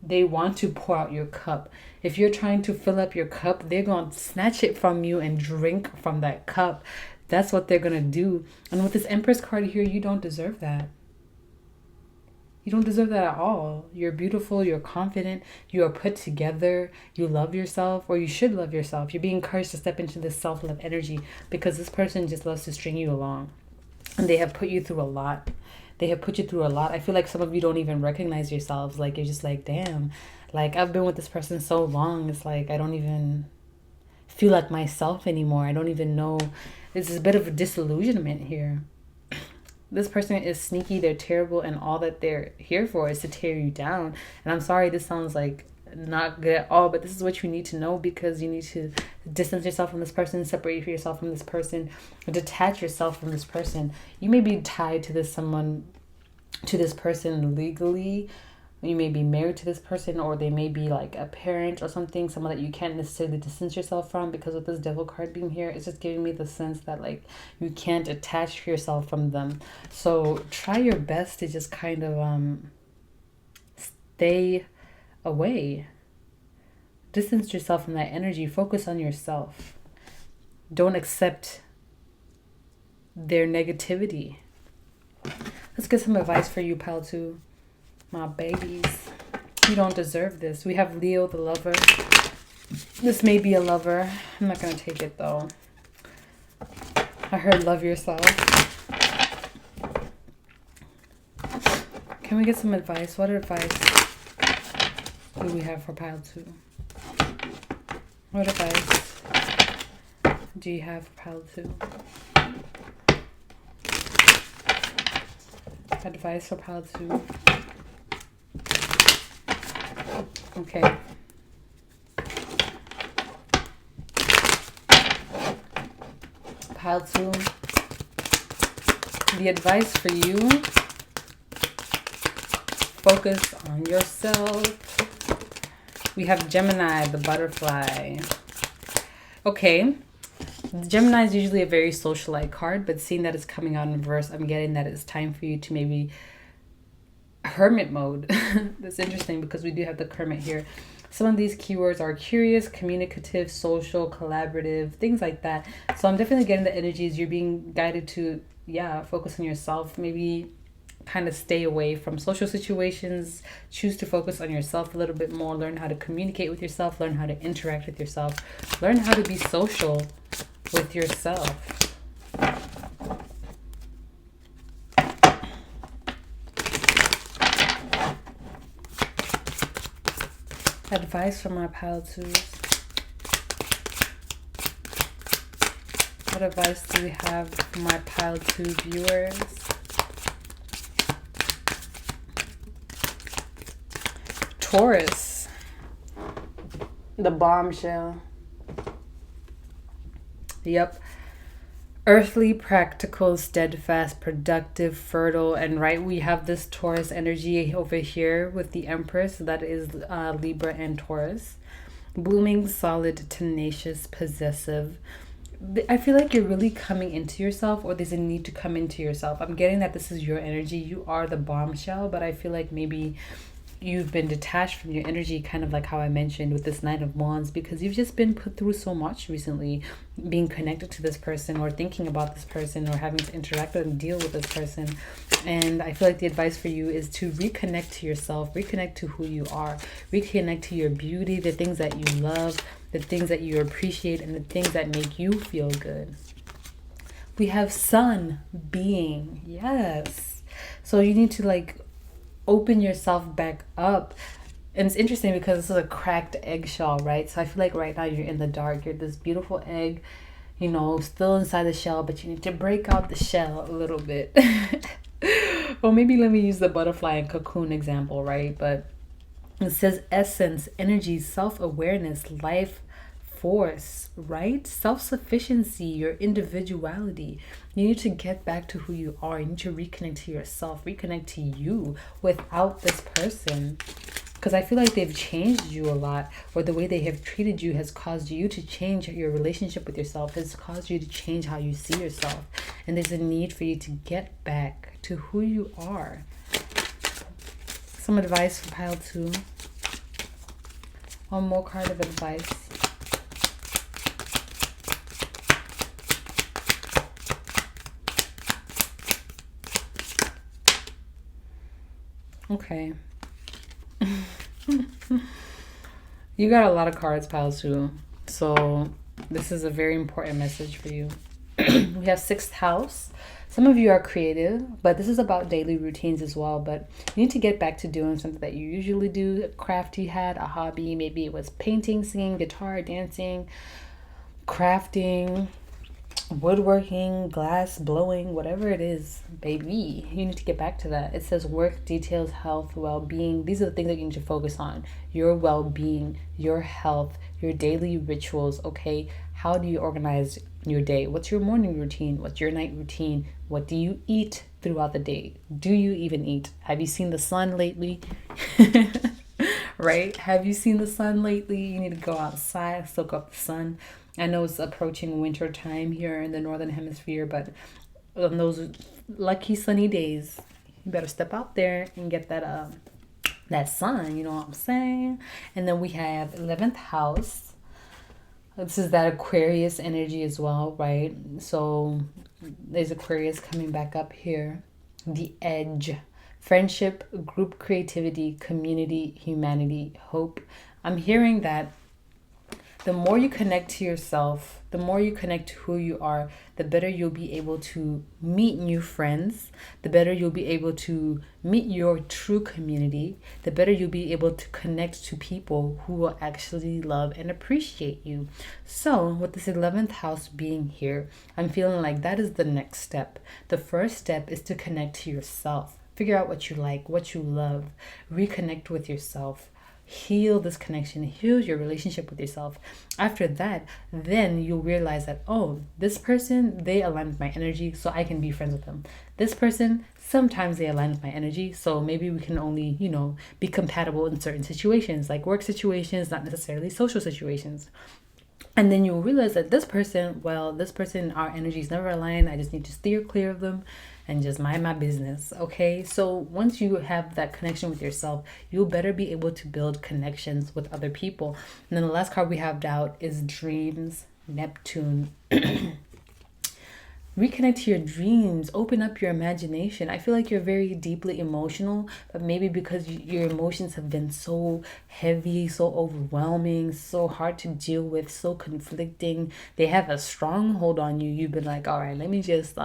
They want to pour out your cup. If you're trying to fill up your cup, they're going to snatch it from you and drink from that cup. That's what they're going to do. And with this Empress card here, you don't deserve that. You don't deserve that at all. You're beautiful. You're confident. You are put together. You love yourself, or you should love yourself. You're being encouraged to step into this self-love energy, because this person just loves to string you along. And they have put you through a lot. They have put you through a lot. I feel like some of you don't even recognize yourselves. Like, you're just like, damn, like, I've been with this person so long. It's like, I don't even feel like myself anymore. I don't even know. There's a bit of a disillusionment here. This person is sneaky. They're terrible. And all that they're here for is to tear you down. And I'm sorry, this sounds like not good at all, but this is what you need to know, because you need to distance yourself from this person, separate yourself from this person, detach yourself from this person. You may be tied to this person legally. You may be married to this person, or they may be like a parent or something, someone that you can't necessarily distance yourself from, because with this Devil card being here, it's just giving me the sense that like you can't attach yourself from them. So try your best to just kind of stay away. Distance yourself from that energy. Focus on yourself. Don't accept their negativity. Let's get some advice for you, pal, too. My babies. You don't deserve this. We have Leo, the lover. This may be a lover. I'm not going to take it, though. I heard love yourself. Can we get some advice? What advice do we have for pile 2? What advice do you have for pile 2? Advice for pile 2. Okay. Pile 2. The advice for you: focus on yourself. We have Gemini, the butterfly. Okay. Gemini is usually a very socialite card, but seeing that it's coming out in reverse, I'm getting that it's time for you to maybe hermit mode. That's interesting, because we do have the hermit here. Some of these keywords are curious, communicative, social, collaborative, things like that. So I'm definitely getting the energies. You're being guided to, focus on yourself. Maybe kind of stay away from social situations. Choose to focus on yourself a little bit more. Learn how to communicate with yourself. Learn how to interact with yourself. Learn how to be social with yourself. Advice from my pile 2s. What advice do we have for my pile 2 viewers? Taurus, the bombshell. Yep. Earthly, practical, steadfast, productive, fertile, and right, we have this Taurus energy over here with the Empress. That is Libra and Taurus. Blooming, solid, tenacious, possessive. I feel like you're really coming into yourself, or there's a need to come into yourself. I'm getting that this is your energy. You are the bombshell, but I feel like maybe you've been detached from your energy, kind of like how I mentioned with this Nine of Wands, because you've just been put through so much recently, being connected to this person or thinking about this person or having to interact with and deal with this person. And I feel like the advice for you is to reconnect to yourself, reconnect to who you are, reconnect to your beauty, the things that you love, the things that you appreciate, and the things that make you feel good. We have Sun being, yes. So you need to like open yourself back up. And it's interesting because this is a cracked eggshell, right? So I feel like right now you're in the dark. You're this beautiful egg, you know, still inside the shell, but you need to break out the shell a little bit. Or maybe let me use the butterfly and cocoon example, right? But it says essence, energy, self-awareness, life force, right? Self-sufficiency, your individuality. You need to get back to who you are. You need to reconnect to yourself, reconnect to you without this person. Because I feel like they've changed you a lot, or the way they have treated you has caused you to change your relationship with yourself, has caused you to change how you see yourself. And there's a need for you to get back to who you are. Some advice for pile 2. One more card of advice. Okay. You got a lot of cards, pile 2. So this is a very important message for you. We have 6th house. Some of you are creative, but this is about daily routines as well. But you need to get back to doing something that you usually do. A craft you had, a hobby. Maybe it was painting, singing, guitar, dancing, crafting, woodworking, glass blowing, whatever it is, baby, you need to get back to that. It says work, details, health, well-being. These are the things that you need to focus on. Your well-being, your health, your daily rituals. Okay, how do you organize your day? What's your morning routine? What's your night routine? What do you eat throughout the day? Do you even eat? Have you seen the sun lately? Right? Have you seen the sun lately? You need to go outside, soak up the sun. I know it's approaching winter time here in the northern hemisphere, but on those lucky sunny days, you better step out there and get that sun, you know what I'm saying? And then we have 11th house. This is that Aquarius energy as well, right? So there's Aquarius coming back up here. The edge. Friendship, group creativity, community, humanity, hope. I'm hearing that the more you connect to yourself, the more you connect to who you are, the better you'll be able to meet new friends, the better you'll be able to meet your true community, the better you'll be able to connect to people who will actually love and appreciate you. So with this 11th house being here, I'm feeling like that is the next step. The first step is to connect to yourself. Figure out what you like, what you love, reconnect with yourself. Heal this connection, heal your relationship with yourself. After that, then you'll realize that, oh, this person, they align with my energy, so I can be friends with them. This person, sometimes they align with my energy, so maybe we can only, be compatible in certain situations, like work situations, not necessarily social situations. And then you'll realize that this person, our energies never align. I just need to steer clear of them and just mind my business. Okay. So once you have that connection with yourself, you'll better be able to build connections with other people. And then the last card we have out is dreams, Neptune. Reconnect to your dreams, open up your imagination. I feel like you're very deeply emotional, but maybe because your emotions have been so heavy, so overwhelming, so hard to deal with, so conflicting, they have a stronghold on you. You've been like, all right, let me just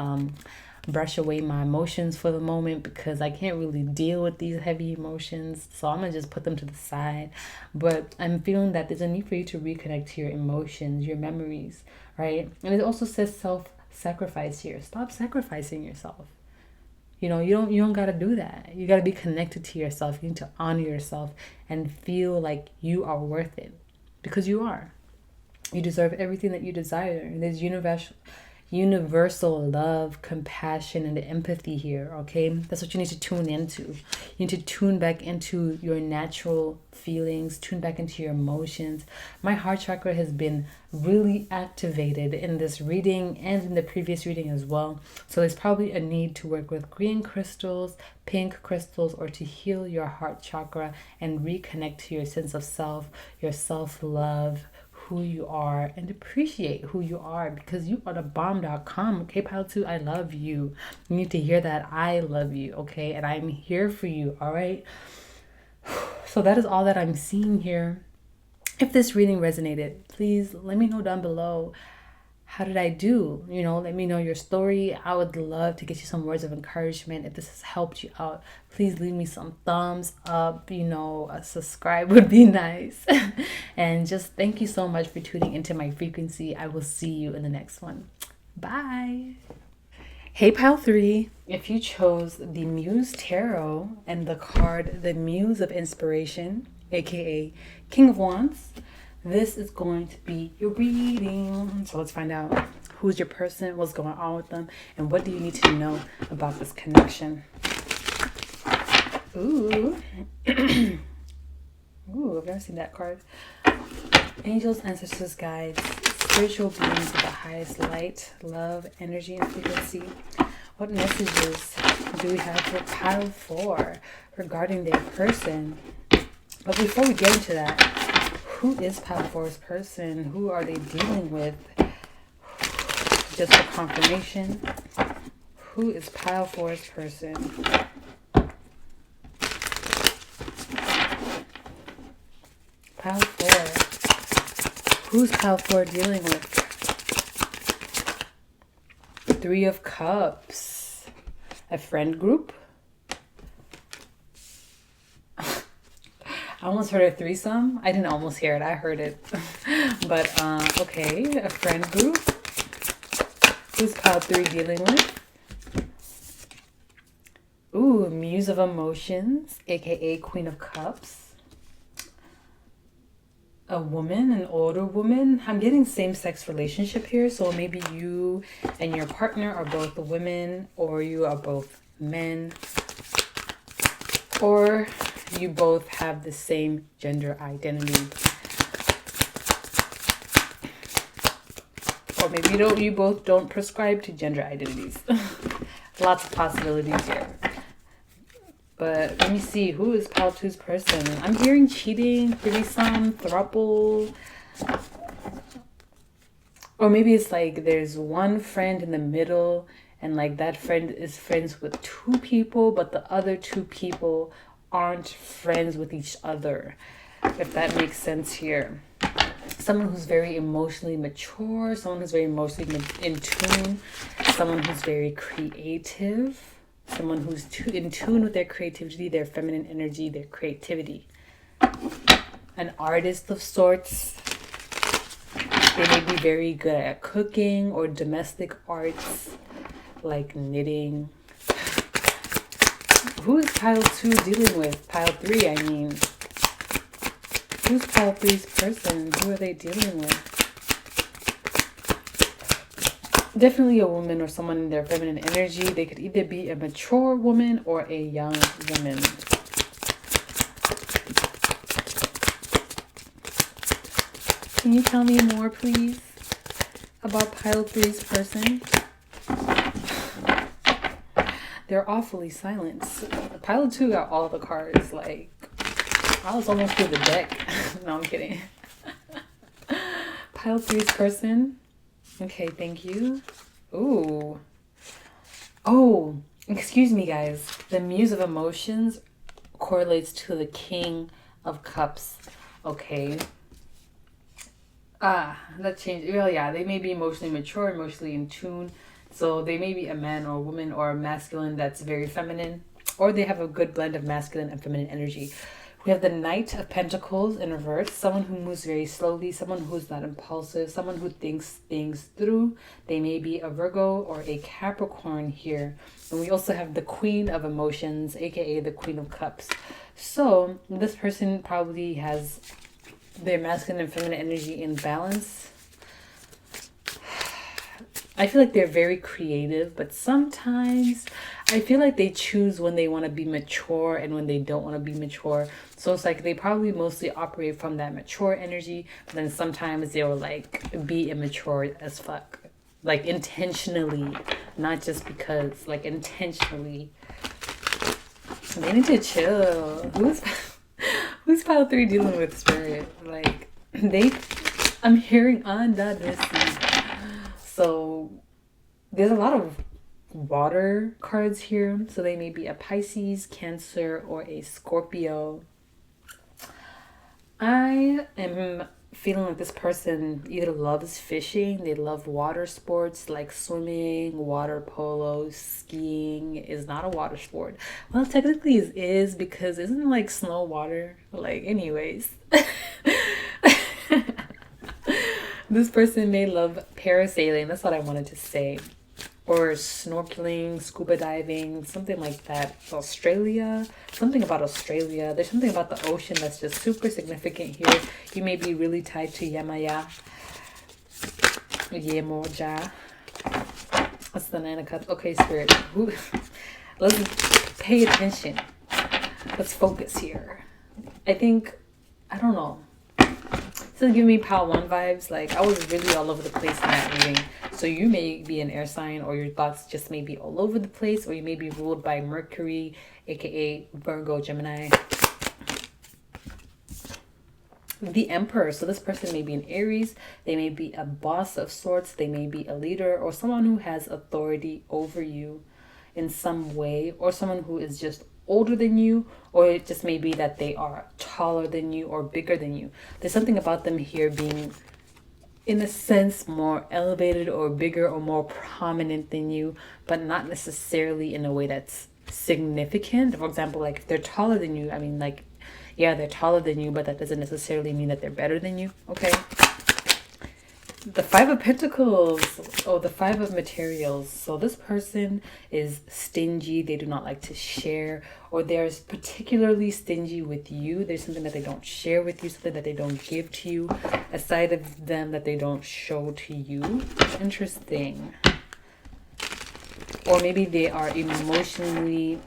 brush away my emotions for the moment because I can't really deal with these heavy emotions, so I'm gonna just put them to the side. But I'm feeling that there's a need for you to reconnect to your emotions, your memories, right? And it also says self-sacrifice here. Stop sacrificing yourself. You don't got to do that. You got to be connected to yourself. You need to honor yourself and feel like you are worth it, because you are. You deserve everything that you desire. And there's universal love, compassion, and empathy here, okay? That's what you need to tune into. You need to tune back into your natural feelings, tune back into your emotions. My heart chakra has been really activated in this reading and in the previous reading as well. So there's probably a need to work with green crystals, pink crystals, or to heal your heart chakra and reconnect to your sense of self, your self-love, who you are, and appreciate who you are, because you are the bomb.com. Okay, Pile 2, I love you. You need to hear that. I love you, okay? And I'm here for you, all right? So that is all that I'm seeing here. If this reading resonated, please let me know down below. How did I do? You know, let me know your story. I would love to get you some words of encouragement. If this has helped you out, please leave me some thumbs up. You know, a subscribe would be nice. And just thank you so much for tuning into my frequency. I will see you in the next one. Bye. Hey, Pile 3. If you chose the Muse Tarot and the card, the Muse of Inspiration, aka King of Wands, this is going to be your reading. So let's find out who's your person, what's going on with them, and what do you need to know about this connection. Ooh. Ooh, I've never seen that card. Angels, ancestors, guides, spiritual beings of the highest light, love, energy, and frequency. What messages do we have for Pile 4 regarding their person? But before we get into that, who is Pile 4's person? Who are they dealing with? Just for confirmation, who is Pile 4's person? Pile 4. Who's Pile 4 dealing with? 3 of Cups. A friend group? I almost heard a threesome. I didn't almost hear it. I heard it. But, okay. A friend group. Who's Pile 3 dealing with? Ooh, Muse of Emotions, aka Queen of Cups. A woman, an older woman. I'm getting same-sex relationship here. So maybe you and your partner are both women, or you are both men, or you both have the same gender identity. Or maybe you both don't prescribe to gender identities. Lots of possibilities here. But let me see, who is Pile 2's person? I'm hearing cheating, threesome, throuple. Or maybe it's like there's one friend in the middle, and like that friend is friends with 2 people, but the other 2 people aren't friends with each other, if that makes sense here. Someone who's very emotionally mature, someone who's very emotionally in tune, someone who's very creative, someone who's in tune with their creativity, their feminine energy, their creativity. An artist of sorts. They may be very good at cooking or domestic arts, like knitting. Who is Pile 2 dealing with? Pile 3, I mean. Who's Pile 3's person? Who are they dealing with? Definitely a woman or someone in their feminine energy. They could either be a mature woman or a young woman. Can you tell me more, please, about Pile 3's person? They're awfully silent. Pile 2 got all the cards. Like, I was almost through the deck. No, I'm kidding. Pile 3's person. Okay, thank you. Ooh. Oh, excuse me, guys. The Muse of Emotions correlates to the King of Cups. Okay. That changed. Well, yeah, they may be emotionally mature, emotionally in tune. So they may be a man or a woman or a masculine that's very feminine, or they have a good blend of masculine and feminine energy. We have the Knight of Pentacles in reverse, someone who moves very slowly, someone who's not impulsive, someone who thinks things through. They may be a Virgo or a Capricorn here. And we also have the Queen of Emotions, aka the Queen of Cups. So this person probably has their masculine and feminine energy in balance. I feel like they're very creative, but sometimes I feel like they choose when they want to be mature and when they don't want to be mature. So it's like they probably mostly operate from that mature energy, but then sometimes they'll like be immature as fuck. Like intentionally, not just because, like intentionally. They need to chill. Who's pile 3 dealing with spirit? Like I'm hearing undiagnosed. So there's a lot of water cards here. So they may be a Pisces, Cancer, or a Scorpio. I am feeling like this person either loves fishing, they love water sports like swimming, water polo, skiing is not a water sport. Well, technically it is, because isn't it like snow water? Like, anyways. This person may love parasailing. That's what I wanted to say. Or snorkeling, scuba diving, something like that. Australia, something about Australia. There's something about the ocean that's just super significant here. You may be really tied to Yamaya. Yemoja. That's the 9 of Cups. Okay, Spirit. Let's pay attention. Let's focus here. I don't know. Still giving me Pile 1 vibes. Like, I was really all over the place in that reading. So you may be an air sign, or your thoughts just may be all over the place, or you may be ruled by Mercury, aka Virgo, Gemini. The Emperor. So this person may be an Aries. They may be a boss of sorts. They may be a leader, or someone who has authority over you in some way, or someone who is just older than you, or it just may be that they are taller than you or bigger than you. There's something about them here being, in a sense, more elevated or bigger or more prominent than you, but not necessarily in a way that's significant. For example, like if they're taller than you, I mean, like, yeah, they're taller than you, but that doesn't necessarily mean that they're better than you. Okay. The 5 of Pentacles. Oh, the 5 of Materials. So this person is stingy. They do not like to share, or they're particularly stingy with you. There's something that they don't share with you, something that they don't give to you, a side of them that they don't show to you. Interesting. Or maybe they are emotionally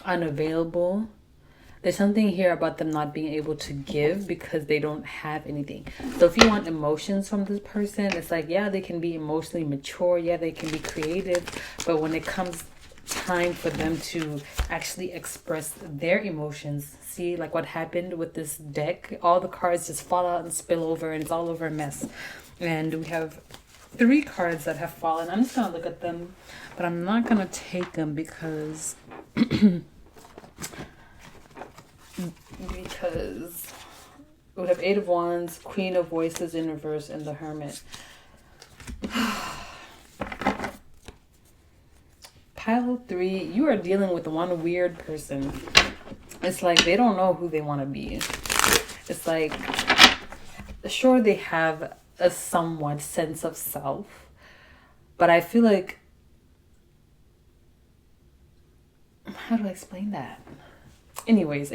unavailable. There's something here about them not being able to give because they don't have anything. So if you want emotions from this person, it's like, yeah, they can be emotionally mature. Yeah, they can be creative. But when it comes time for them to actually express their emotions, see, like what happened with this deck, all the cards just fall out and spill over, and it's all over a mess. And we have 3 cards that have fallen. I'm just going to look at them, but I'm not going to take them because... because we have 8 of Wands, Queen of Voices in reverse, and the Hermit. Pile 3, you are dealing with one weird person. It's like they don't know who they want to be. It's like, sure, they have a somewhat sense of self, but I feel like, how do I explain that? Anyways,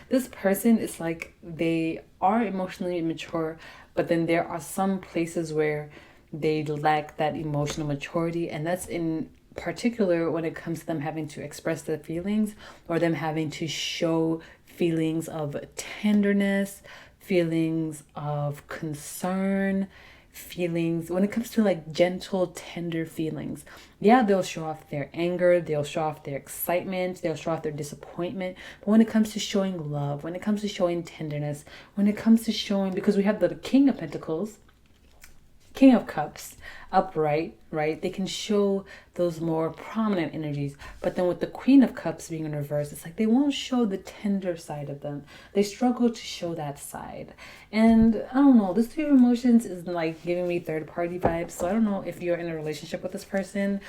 this person is like, they are emotionally immature, but then there are some places where they lack that emotional maturity, and that's in particular when it comes to them having to express their feelings, or them having to show feelings of tenderness, feelings of concern, feelings when it comes to like gentle, tender feelings. Yeah, they'll show off their anger, they'll show off their excitement, they'll show off their disappointment. But when it comes to showing love, when it comes to showing tenderness, when it comes to showing, because we have the King of Pentacles, King of Cups upright, right? They can show those more prominent energies. But then with the Queen of Cups being in reverse, it's like they won't show the tender side of them. They struggle to show that side. And I don't know, this 3 of emotions is like giving me third party vibes. So I don't know if you're in a relationship with this person,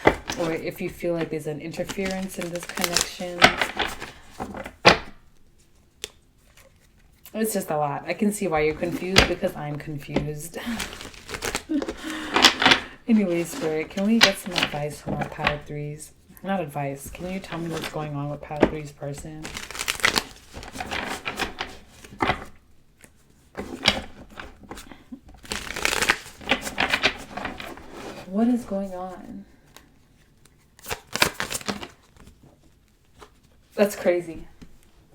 or if you feel like there's an interference in this connection. It's just a lot. I can see why you're confused, because I'm confused. Anyway, Spirit, can we get some advice from our Pile 3s? Not advice. Can you tell me what's going on with Pile 3's person? What is going on? That's crazy.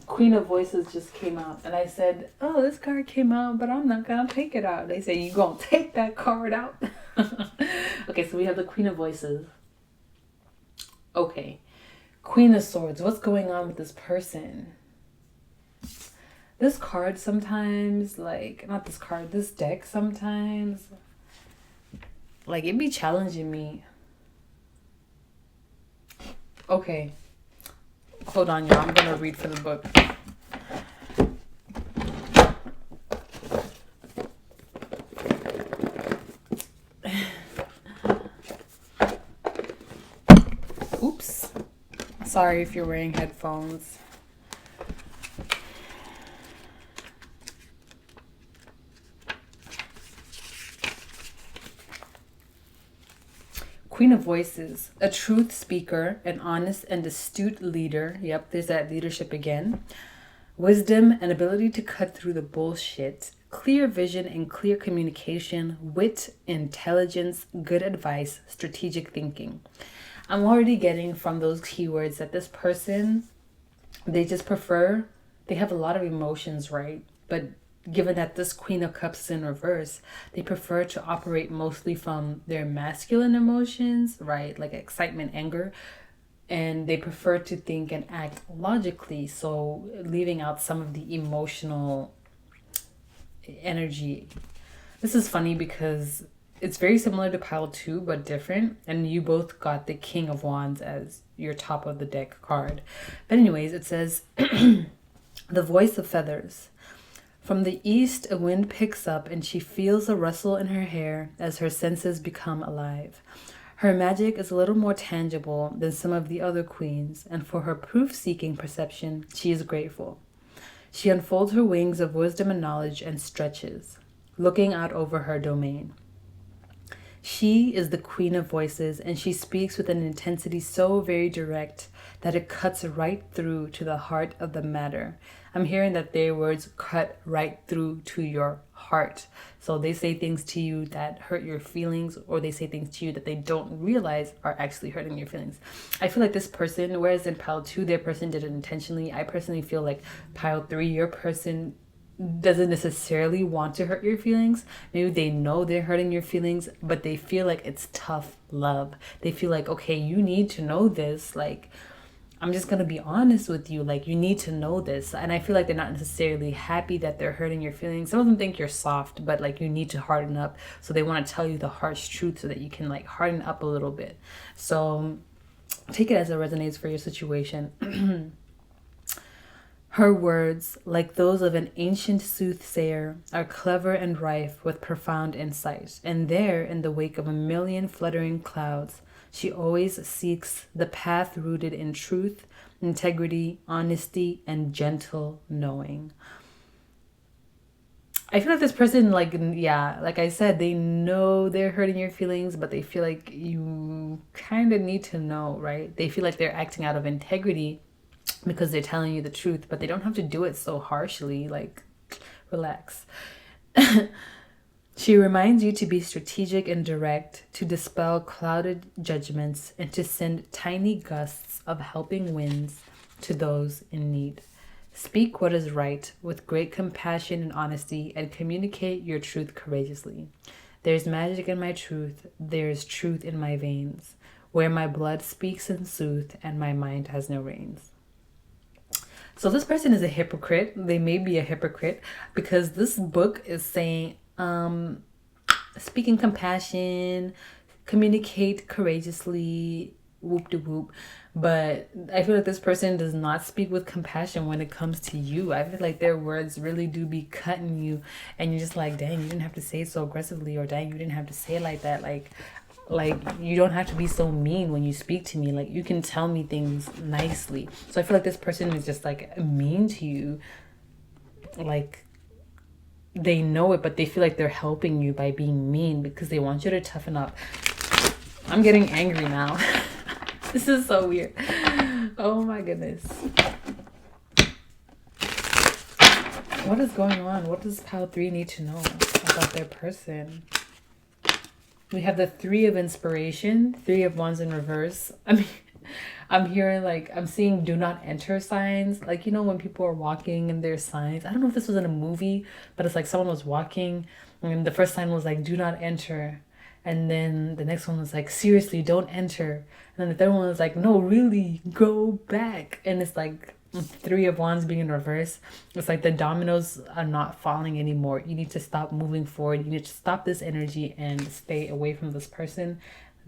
Queen of Voices just came out. And I said, oh, this card came out, but I'm not going to take it out. They say, you going to take that card out? Okay, so we have the Queen of Voices. Okay. Queen of Swords. What's going on with this person? This card sometimes, like, not this card, this deck sometimes, like, it be challenging me. Okay. Hold on, y'all. I'm going to read for the book. Oops. Sorry if you're wearing headphones. Queen of Voices, a truth speaker, an honest and astute leader. Yep, there's that leadership again. Wisdom and ability to cut through the bullshit. Clear vision and clear communication. Wit, intelligence, good advice, strategic thinking. I'm already getting from those keywords that this person, they just prefer, they have a lot of emotions, right? But given that this Queen of Cups is in reverse, they prefer to operate mostly from their masculine emotions, right? Like excitement, anger. And they prefer to think and act logically. So leaving out some of the emotional energy. This is funny because it's very similar to pile 2, but different. And you both got the King of Wands as your top of the deck card. But anyways, it says, the voice of feathers. From the east, a wind picks up and she feels a rustle in her hair as her senses become alive. Her magic is a little more tangible than some of the other queens, and for her proof-seeking perception, she is grateful. She unfolds her wings of wisdom and knowledge and stretches, looking out over her domain. She is the Queen of Voices, and she speaks with an intensity so very direct that it cuts right through to the heart of the matter. I'm hearing that their words cut right through to your heart. So they say things to you that hurt your feelings, or they say things to you that they don't realize are actually hurting your feelings. I feel like this person, whereas in pile 2, their person did it intentionally. I personally feel like pile 3, your person doesn't necessarily want to hurt your feelings. Maybe they know they're hurting your feelings, but they feel like it's tough love. They feel like, okay, you need to know this. Like, I'm just going to be honest with you. Like, you need to know this. And I feel like they're not necessarily happy that they're hurting your feelings. Some of them think you're soft, but like you need to harden up. So they want to tell you the harsh truth so that you can like harden up a little bit. So take it as it resonates for your situation. Her words, like those of an ancient soothsayer, are clever and rife with profound insight. And there, in the wake of a million fluttering clouds, she always seeks the path rooted in truth, integrity, honesty, and gentle knowing. I feel like this person, like, yeah, like I said, they know they're hurting your feelings, but they feel like you kind of need to know, right? They feel like they're acting out of integrity because they're telling you the truth, but they don't have to do it so harshly. Like, relax. She reminds you to be strategic and direct, to dispel clouded judgments, and to send tiny gusts of helping winds to those in need. Speak what is right with great compassion and honesty, and communicate your truth courageously. There's magic in my truth. There's truth in my veins, where my blood speaks in sooth and my mind has no reins. So this person is a hypocrite. They may be a hypocrite because this book is saying, speak in compassion, communicate courageously, whoop de whoop. But I feel like this person does not speak with compassion when it comes to you. I feel like their words really do be cutting you, and you're just like, dang, you didn't have to say it so aggressively, or dang, you didn't have to say it like that. Like you don't have to be so mean when you speak to me. Like, you can tell me things nicely. So I feel like this person is just like mean to you. Like, they know it, but they feel like they're helping you by being mean because they want you to toughen up. I'm getting angry now. This is so weird. Oh my goodness. What is going on? What does pile 3 need to know about their person? We have the Three of Inspiration, Three of Wands in reverse. I mean, I'm hearing like, I'm seeing do not enter signs. Like, you know, when people are walking and there's signs. I don't know if this was in a movie, but it's like someone was walking and the first sign was like, do not enter. And then the next one was like, seriously, don't enter. And then the third one was like, no, really, go back. And it's like Three of Wands being in reverse. It's like the dominoes are not falling anymore. You need to stop moving forward. You need to stop this energy and stay away from this person.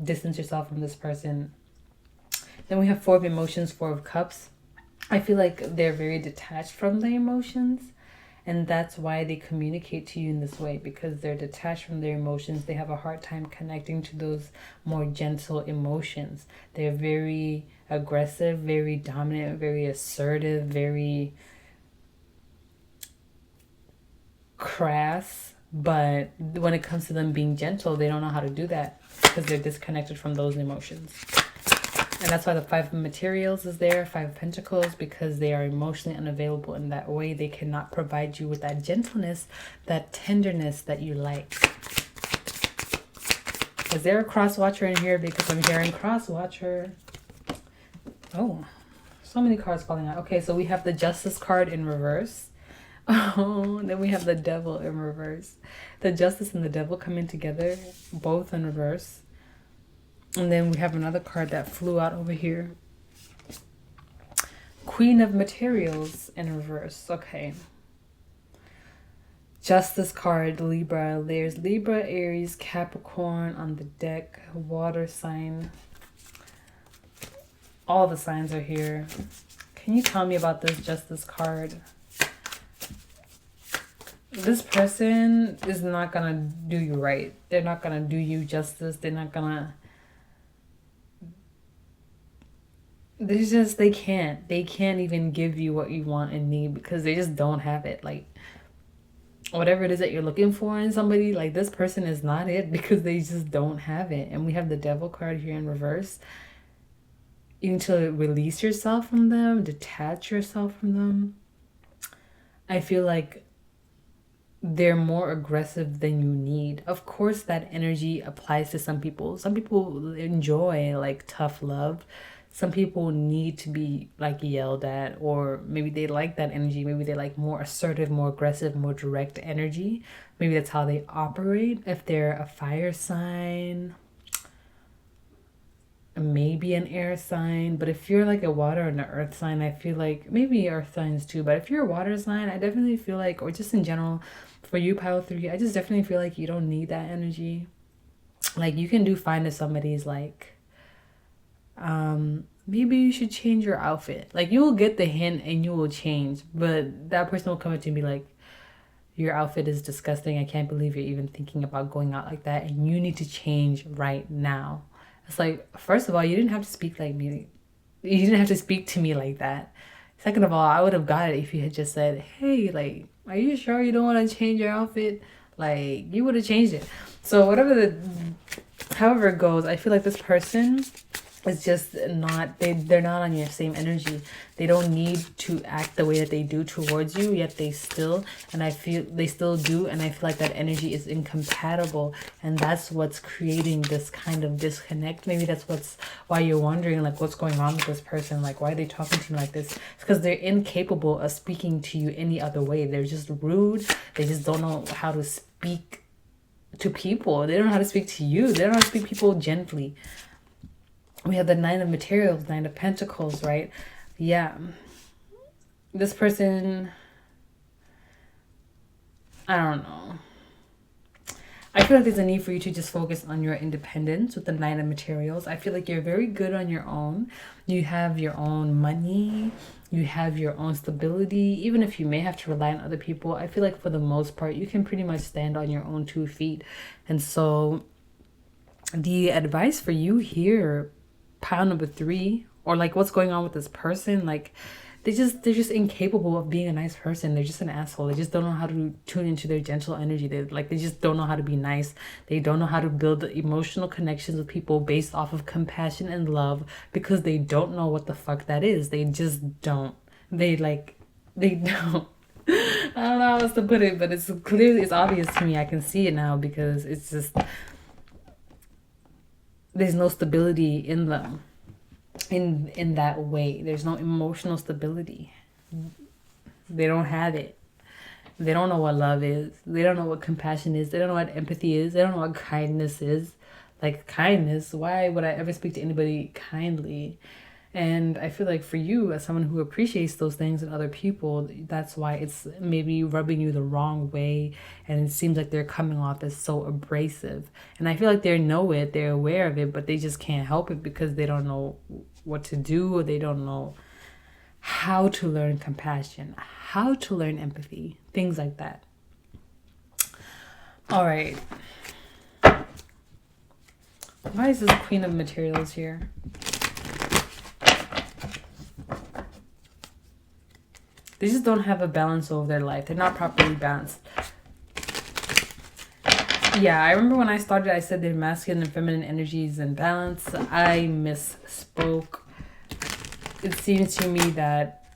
Distance yourself from this person. Then we have Four of Emotions, Four of Cups. I feel like they're very detached from the emotions. And that's why they communicate to you in this way, because they're detached from their emotions. They have a hard time connecting to those more gentle emotions. They're very aggressive, very dominant, very assertive, very crass. But when it comes to them being gentle, they don't know how to do that because they're disconnected from those emotions. And that's why the Five of Materials is there, Five of Pentacles, because they are emotionally unavailable in that way. They cannot provide you with that gentleness, that tenderness that you like. Is there a cross watcher in here? Because I'm hearing cross watcher. Oh, so many cards falling out. Okay, so we have the Justice card in reverse. Oh, then we have the Devil in reverse. The Justice and the Devil coming together, both in reverse. And then we have another card that flew out over here. Queen of Materials in reverse. Okay. Justice card, Libra. There's Libra, Aries, Capricorn on the deck. Water sign. All the signs are here. Can you tell me about this Justice card? This person is not going to do you right. They're not going to do you justice. They're not going to... they can't even give you what you want and need because they just don't have it. Like, whatever it is that you're looking for in somebody, like, this person is not it because they just don't have it. And we have the Devil card here in reverse. You need to release yourself from them, detach yourself from them. I feel like they're more aggressive than you need. Of course, that energy applies to some people. Some people enjoy like tough love. Some people need to be like yelled at, or maybe they like that energy. Maybe they like more assertive, more aggressive, more direct energy. Maybe that's how they operate. If they're a fire sign, maybe an air sign. But if you're like a water and an earth sign, I feel like maybe earth signs too. But if you're a water sign, I definitely feel like, or just in general, for you, Pile 3, I just definitely feel like you don't need that energy. Like, you can do fine if somebody's like, maybe you should change your outfit. Like, you will get the hint and you will change, but that person will come up to you and be like, your outfit is disgusting. I can't believe you're even thinking about going out like that, and you need to change right now. It's like, first of all, you didn't have to speak like me. You didn't have to speak to me like that. Second of all, I would have got it if you had just said, hey, like, are you sure you don't want to change your outfit? Like, you would have changed it. So however it goes, I feel like this person is just not, they're not on your same energy. They don't need to act the way that they do towards you, yet they still, and I feel they still do, and I feel like that energy is incompatible, and that's what's creating this kind of disconnect. Maybe that's why you're wondering, like, what's going on with this person, like, why are they talking to me like this? It's because they're incapable of speaking to you any other way. They're just rude. They just don't know how to speak to people. They don't know how to speak to you. They don't know how to speak to people gently. We have the Nine of Materials, Nine of Pentacles, right? Yeah. This person, I don't know. I feel like there's a need for you to just focus on your independence with the Nine of Materials. I feel like you're very good on your own. You have your own money. You have your own stability. Even if you may have to rely on other people, I feel like for the most part, you can pretty much stand on your own 2 feet. And so the advice for you here, Pile number 3, or like what's going on with this person, like they're just incapable of being a nice person. They're just an asshole. They just don't know how to tune into their gentle energy. They just don't know how to be nice. They don't know how to build emotional connections with people based off of compassion and love, because they don't know what the fuck that is. They just don't. They don't. I don't know how else to put it, but it's obvious to me. I can see it now, because it's just, there's no stability in them in that way. There's no emotional stability. They don't have it. They don't know what love is. They don't know what compassion is. They don't know what empathy is. They don't know what kindness is. Like, kindness, why would I ever speak to anybody kindly? And I feel like for you, as someone who appreciates those things in other people, that's why it's maybe rubbing you the wrong way. And it seems like they're coming off as so abrasive. And I feel like they know it, they're aware of it, but they just can't help it because they don't know what to do, or they don't know how to learn compassion, how to learn empathy, things like that. All right. Why is this Queen of Materials here? They just don't have a balance over their life. They're not properly balanced. Yeah, I remember when I started, I said their masculine and feminine energies in balance. I misspoke. It seems to me that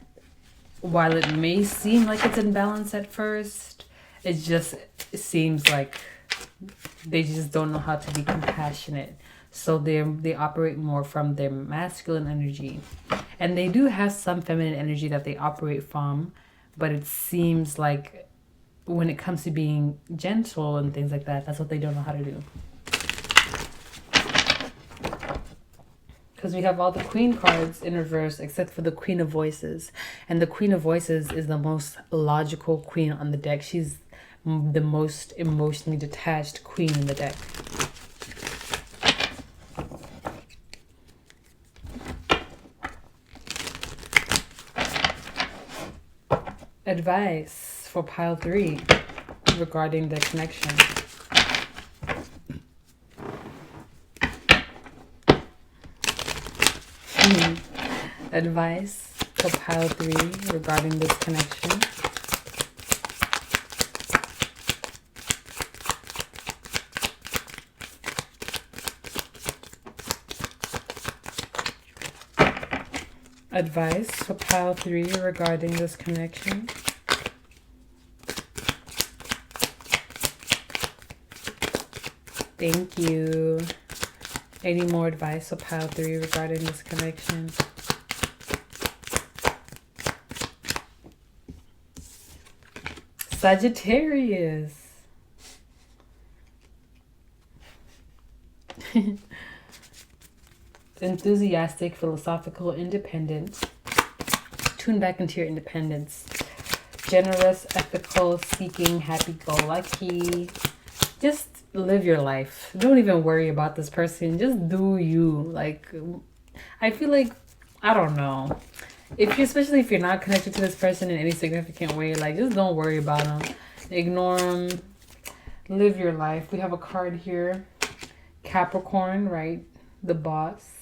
while it may seem like it's in balance at first, it seems like they just don't know how to be compassionate. So they operate more from their masculine energy. And they do have some feminine energy that they operate from, but it seems like when it comes to being gentle and things like that, that's what they don't know how to do. Because we have all the Queen cards in reverse except for the Queen of Voices. And the Queen of Voices is the most logical queen on the deck. She's the most emotionally detached queen in the deck. Advice for pile 3 regarding the connection. Advice for pile 3 regarding this connection. Advice for pile 3 regarding this connection. Thank you. Any more advice for pile 3 regarding this connection? Sagittarius. Enthusiastic, philosophical, independent. Tune back into your independence. Generous, ethical, seeking, happy-go-lucky. Just live your life. Don't even worry about this person. Just do you. Like, I feel like, I don't know. Especially if you're not connected to this person in any significant way, like, just don't worry about them. Ignore them. Live your life. We have a card here. Capricorn, right? The boss.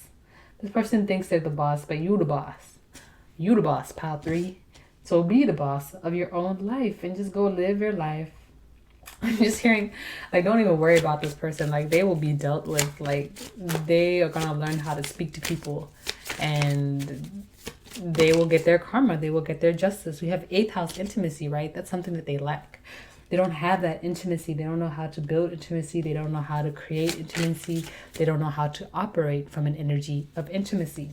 This person thinks they're the boss, but you the boss. You the boss, pile 3. So be the boss of your own life and just go live your life. I'm just hearing, like, don't even worry about this person. Like, they will be dealt with. Like, they are going to learn how to speak to people. And they will get their karma. They will get their justice. We have 8th house intimacy, right? That's something that they lack. They don't have that intimacy. They don't know how to build intimacy. They don't know how to create intimacy. They don't know how to operate from an energy of intimacy.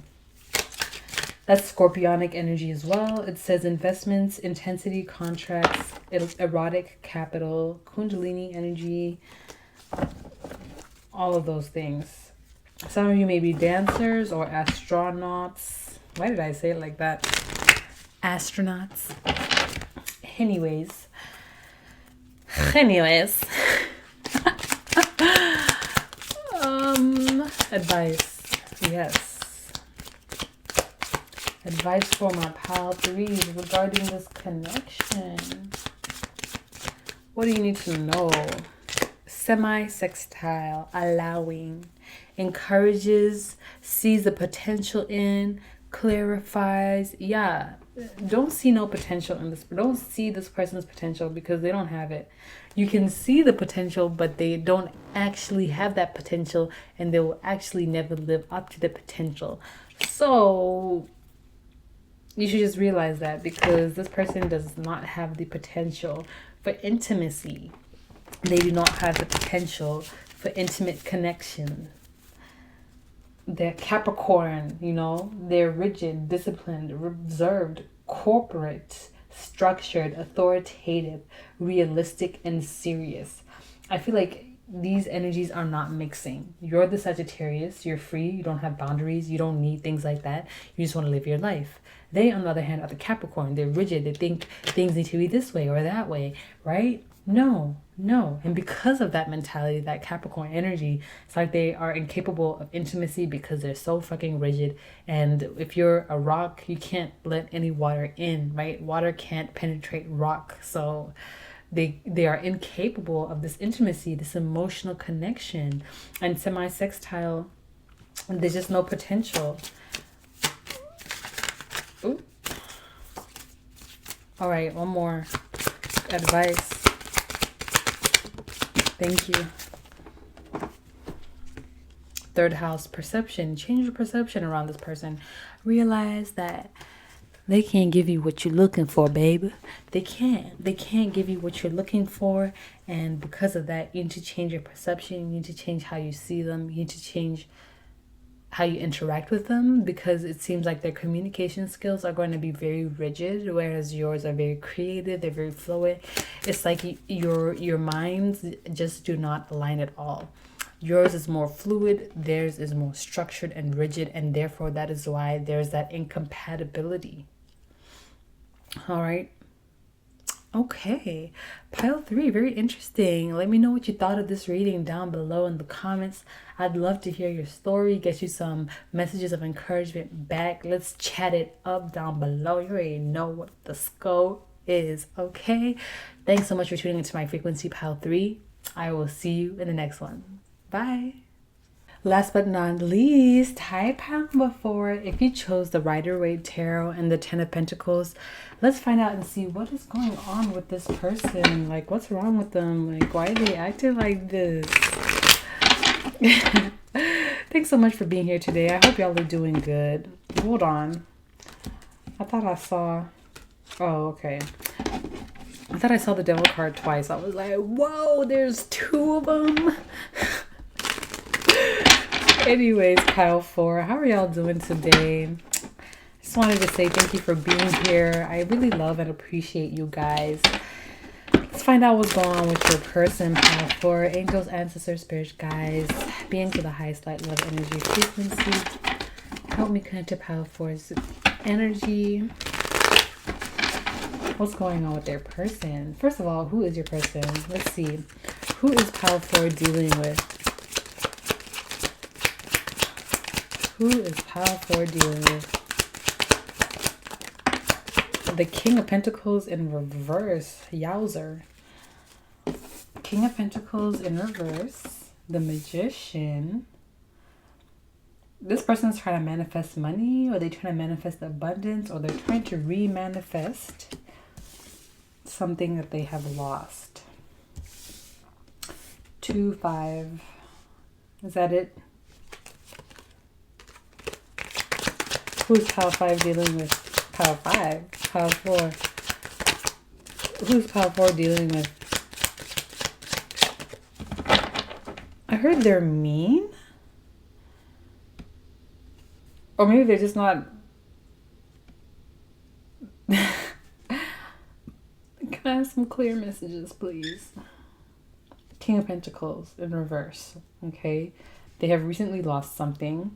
That's Scorpionic energy as well. It says investments, intensity, contracts, erotic, capital, Kundalini energy, all of those things. Some of you may be dancers or astronauts. Why did I say it like that? Astronauts. Anyways. Advice. Yes. Advice for my pile 3s regarding this connection. What do you need to know? Semi-sextile, allowing, encourages, sees the potential in, clarifies. Yeah, don't see no potential in this. Don't see this person's potential because they don't have it. You can see the potential, but they don't actually have that potential, and they will actually never live up to the potential. So you should just realize that, because this person does not have the potential for intimacy. They do not have the potential for intimate connection. They're Capricorn, you know, they're rigid, disciplined, reserved, corporate, structured, authoritative, realistic, and serious. I feel like these energies are not mixing. You're the Sagittarius, you're free, you don't have boundaries, you don't need things like that. You just want to live your life. They, on the other hand, are the Capricorn. They're rigid, they think things need to be this way or that way, right? No, no. And because of that mentality, that Capricorn energy, it's like they are incapable of intimacy because they're so fucking rigid. And if you're a rock, you can't let any water in, right? Water can't penetrate rock. So they are incapable of this intimacy, this emotional connection. And semi-sextile, there's just no potential. Ooh. All right, one more advice. Thank you. Third house, perception. Change your perception around this person. Realize that they can't give you what you're looking for, baby. They can't. They can't give you what you're looking for. And because of that, you need to change your perception. You need to change how you see them. You need to change how you interact with them, because it seems like their communication skills are going to be very rigid, whereas yours are very creative, they're very fluid. It's like your minds just do not align at all. Yours is more fluid, theirs is more structured and rigid, and therefore that is why there's that incompatibility. All right. Okay, pile 3, very interesting. Let me know what you thought of this reading down below in the comments. I'd love to hear your story, get you some messages of encouragement back. Let's chat it up down below. You already know what the scope is, okay? Thanks so much for tuning into my frequency, pile 3. I will see you in the next one. Bye. Last but not least, hi pile number 4. If you chose the Rider-Waite Tarot and the Ten of Pentacles, let's find out and see what is going on with this person. Like, what's wrong with them? Like, why are they acting like this? Thanks so much for being here today. I hope y'all are doing good. Hold on. I thought I saw... Oh, okay. I thought I saw the Devil card twice. I was like, whoa, there's 2 of them. Anyways, pile 4, how are y'all doing today? Just wanted to say thank you for being here. I really love and appreciate you guys. Let's find out what's going on with your person, pile 4. Angels, ancestors, spirits, guys, being to the highest light, love, energy, frequency. Help me connect to pile 4's energy. What's going on with their person? First of all, who is your person? Let's see. Who is pile 4 dealing with? Who is pile 4 dealing with? The King of Pentacles in reverse. Yowzer. King of Pentacles in reverse. The Magician. This person's trying to manifest money, or they're trying to manifest abundance, or they're trying to re-manifest something that they have lost. 2, 5. Is that it? Who's pile 5 dealing with? Pile 5? Pile 4? Who's pile 4 dealing with? I heard they're mean? Or maybe they're just not... Can I have some clear messages, please? King of Pentacles in reverse, okay? They have recently lost something.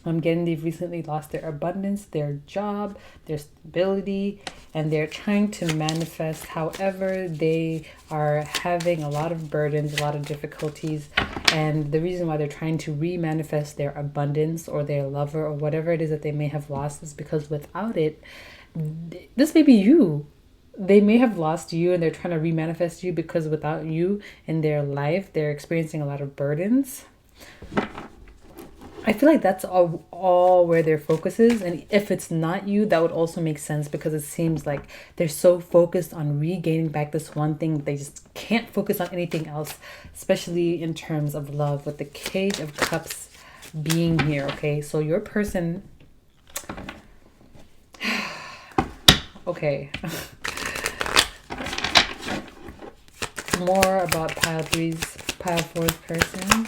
I'm getting they've recently lost their abundance, their job, their stability, and they're trying to manifest. However, they are having a lot of burdens, a lot of difficulties, and the reason why they're trying to re-manifest their abundance or their lover or whatever it is that they may have lost is because without it, this may be you. They may have lost you and they're trying to re-manifest you because without you in their life, they're experiencing a lot of burdens. I feel like that's all where their focus is. And if it's not you, that would also make sense, because it seems like they're so focused on regaining back this one thing. They just can't focus on anything else, especially in terms of love, with the Page of Cups being here. Okay, so your person... Okay. More about pile 4's person.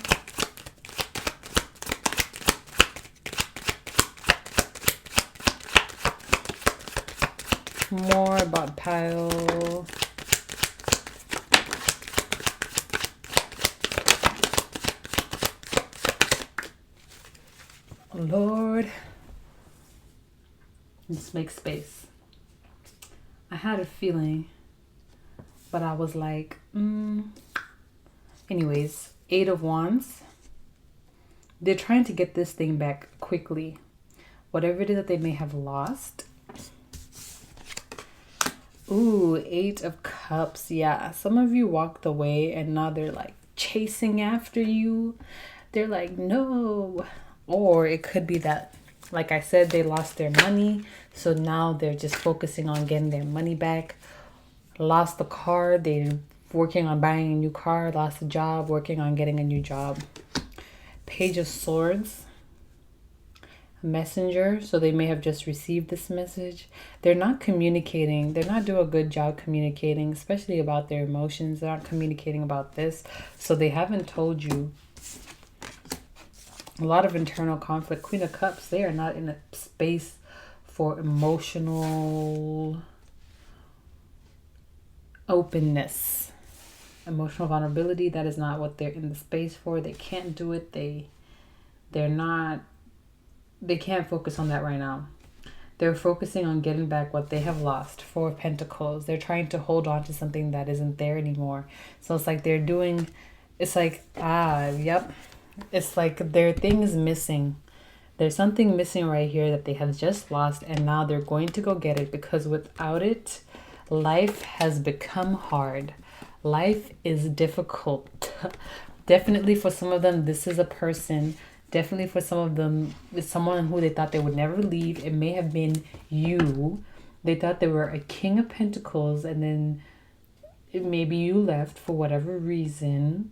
more about pile. Lord, just make space. I had a feeling, but I was like, anyways, 8 of Wands. They're trying to get this thing back quickly. Whatever it is that they may have lost. Ooh, 8 of Cups. Yeah, some of you walked away and now they're like chasing after you. They're like, no. Or it could be that, like I said, they lost their money. So now they're just focusing on getting their money back. Lost the car. They're working on buying a new car. Lost a job. Working on getting a new job. Page of Swords. Messenger. So they may have just received this message. They're not communicating. They're not doing a good job communicating, especially about their emotions. They're not communicating about this. So they haven't told you. A lot of internal conflict. Queen of Cups. They are not in a space for emotional openness. Emotional vulnerability. That is not what they're in the space for. They can't do it. They can't focus on that right now. They're focusing on getting back what they have lost. 4 of Pentacles. They're trying to hold on to something that isn't there anymore. So it's like they're doing, it's like, yep. It's like their thing is missing. There's something missing right here that they have just lost. And now they're going to go get it. Because without it, life has become hard. Life is difficult. Definitely for some of them, this is a person. Definitely for some of them, it's someone who they thought they would never leave. It may have been you. They thought they were a King of Pentacles. And then maybe you left for whatever reason.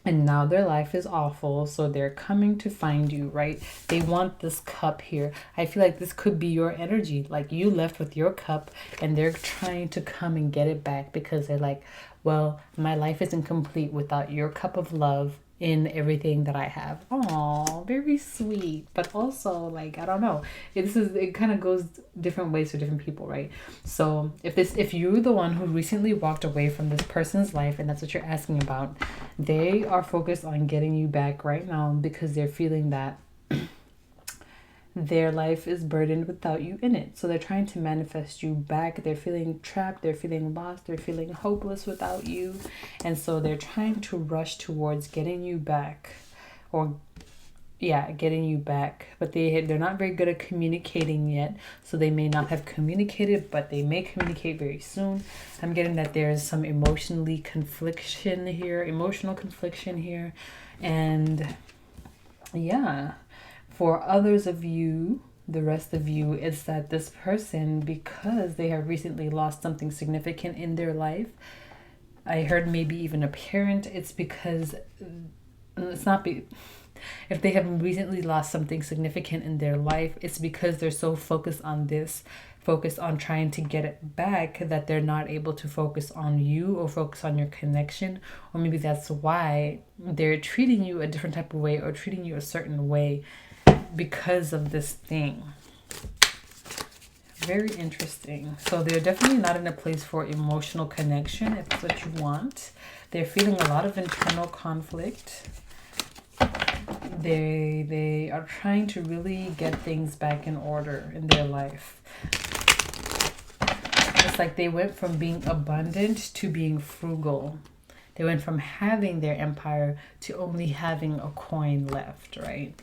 And now their life is awful. So they're coming to find you, right? They want this cup here. I feel like this could be your energy. Like you left with your cup and they're trying to come and get it back because they're like, well, my life isn't complete without your cup of love in everything that I have. Oh, very sweet. But also, like, I don't know. It kind of goes different ways for different people, right? So if you're the one who recently walked away from this person's life and that's what you're asking about, they are focused on getting you back right now because they're feeling that their life is burdened without you in it. So they're trying to manifest you back. They're feeling trapped. They're feeling lost. They're feeling hopeless without you. And so they're trying to rush towards getting you back. Getting you back. But they're not very good at communicating yet. So they may not have communicated, but they may communicate very soon. I'm getting that there's some emotional confliction here. And yeah. For others of you, the rest of you, it's that this person, because they have recently lost something significant in their life, I heard maybe even a parent, it's because if they have recently lost something significant in their life, it's because they're so focused on trying to get it back that they're not able to focus on you or focus on your connection. Or maybe that's why they're treating you a different type of way or treating you a certain way because of this thing. Very interesting. So they're definitely not in a place for emotional connection if that's what you want. They're feeling a lot of internal conflict. They are trying to really get things back in order in their life. It's like they went from being abundant to being frugal. They went from having their empire to only having a coin left, right?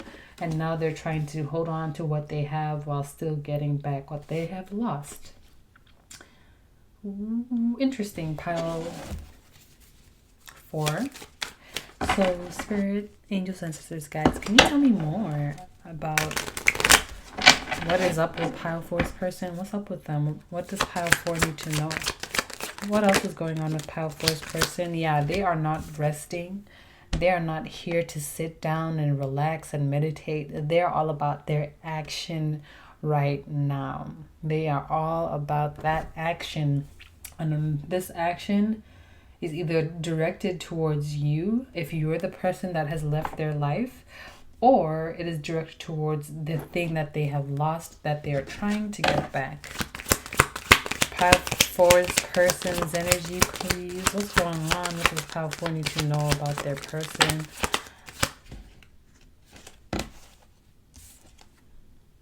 And now they're trying to hold on to what they have while still getting back what they have lost. Ooh, interesting. Pile 4. So, Spirit, Angels, Ancestors, guides, can you tell me more about what is up with Pile 4's person? What's up with them? What does Pile 4 need to know? What else is going on with Pile 4's person? Yeah, they are not resting. They are not here to sit down and relax and meditate. They're all about their action right now. They are all about that action. And this action is either directed towards you, if you're the person that has left their life, or it is directed towards the thing that they have lost that they are trying to get back. Pile 4's person's energy, please. What's going on? What does Pile 4 need to know about their person?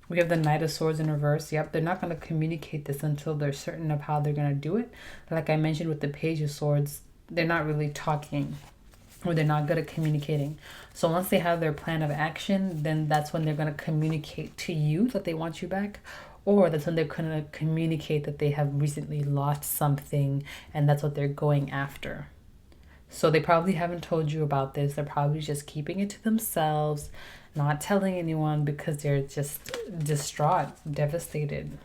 We have the Knight of Swords in reverse. Yep, they're not going to communicate this until they're certain of how they're going to do it. Like I mentioned with the Page of Swords, they're not really talking, or they're not good at communicating. So once they have their plan of action, then that's when they're going to communicate to you that they want you back. Or that's when they're going to communicate that they have recently lost something and that's what they're going after. So they probably haven't told you about this. They're probably just keeping it to themselves, not telling anyone because they're just distraught, devastated.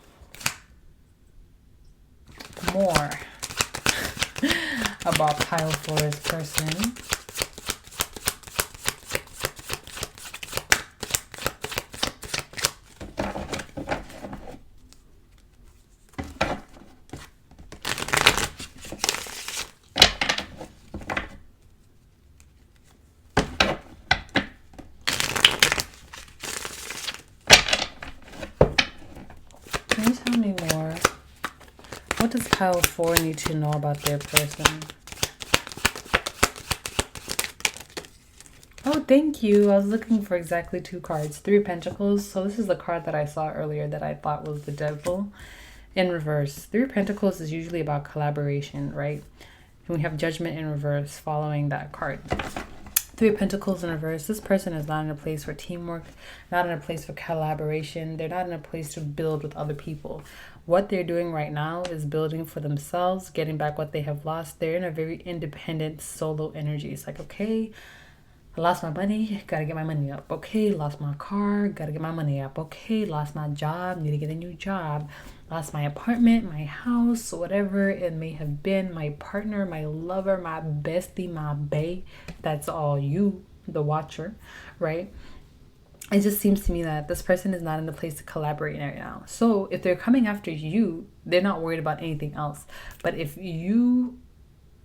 More about Pile 4's person. Can you tell me more? What does Pile 4 need to know about their person? Oh, thank you. I was looking for exactly 2 cards. 3 Pentacles. So this is the card that I saw earlier that I thought was the Devil in reverse. 3 Pentacles is usually about collaboration, right? And we have Judgment in reverse following that card. 3 Pentacles in reverse. This person is not in a place for teamwork, not in a place for collaboration. They're not in a place to build with other people. What they're doing right now is building for themselves, getting back what they have lost. They're in a very independent solo energy. It's like, okay, I lost my money, gotta get my money up. Okay, lost my car, gotta get my money up. Okay, lost my job, need to get a new job. Lost my apartment, my house, whatever it may have been, my partner, my lover, my bestie, my bae. That's all you, the watcher, right? It just seems to me that this person is not in a place to collaborate right now. So if they're coming after you, they're not worried about anything else. But if you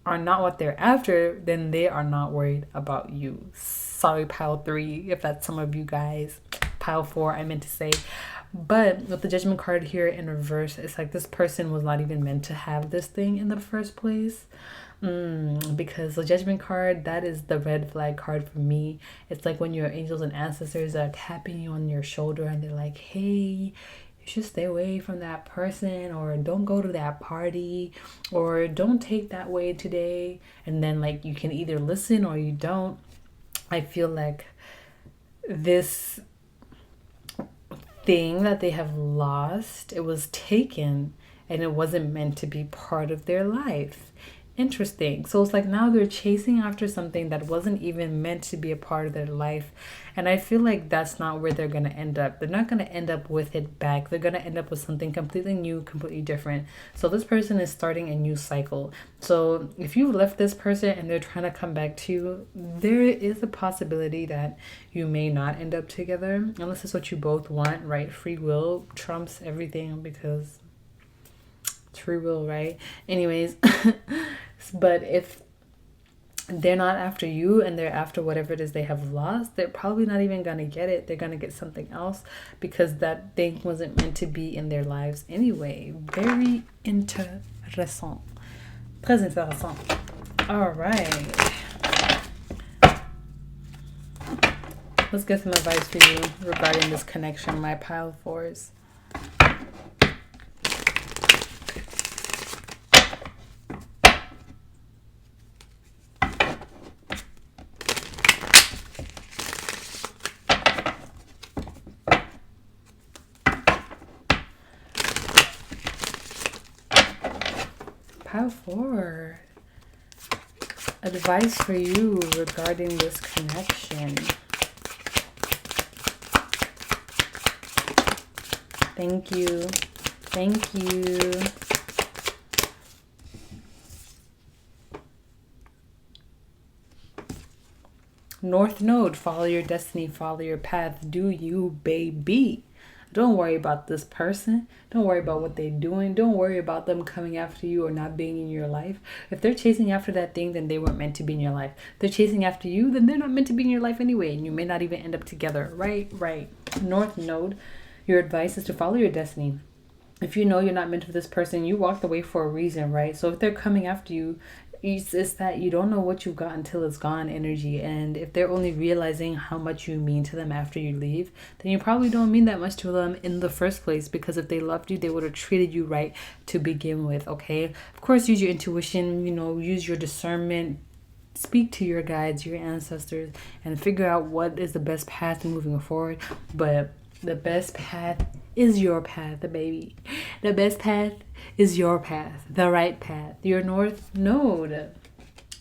are not what they're after, then they are not worried about you. Sorry, Pile 3, if that's some of you guys. Pile 4, I meant to say. But with the Judgment card here in reverse, it's like this person was not even meant to have this thing in the first place. Because the Judgment card, that is the red flag card for me. It's like when your angels and ancestors are tapping you on your shoulder and they're like, hey, you should stay away from that person, or don't go to that party, or don't take that way today. And then like you can either listen or you don't. I feel like this thing that they have lost, it was taken and it wasn't meant to be part of their life. Interesting. So it's like now they're chasing after something that wasn't even meant to be a part of their life. And I feel like that's not where they're going to end up. They're not going to end up with it back. They're going to end up with something completely new, completely different. So this person is starting a new cycle. So if you left this person and they're trying to come back to you, there is a possibility that you may not end up together unless it's what you both want, right? Free will trumps everything because it's free will, right? Anyways, but if they're not after you and they're after whatever it is they have lost, they're probably not even going to get it. They're going to get something else because that thing wasn't meant to be in their lives anyway. Very intéressant. Très intéressant. All right. Let's get some advice for you regarding this connection, my Pile 4s. Pile 4. Advice for you regarding this connection. Thank you. Thank you. North Node, follow your destiny, follow your path. Do you, baby. Don't worry about this person. Don't worry about what they're doing. Don't worry about them coming after you or not being in your life. If they're chasing after that thing, then they weren't meant to be in your life. If they're chasing after you, then they're not meant to be in your life anyway. And you may not even end up together. Right. North Node, your advice is to follow your destiny. if you know you're not meant for this person, you walked away for a reason, right? So if they're coming after you, it's that you don't know what you've got until it's gone energy. And if they're only realizing how much you mean to them after you leave, then you probably don't mean that much to them in the first place, because if they loved you, they would have treated you right to begin with. Okay, of course, use your intuition, use your discernment, speak to your guides, your ancestors, and figure out what is the best path moving forward. But the best path is your path, baby. The best path is your path, the right path, your north node.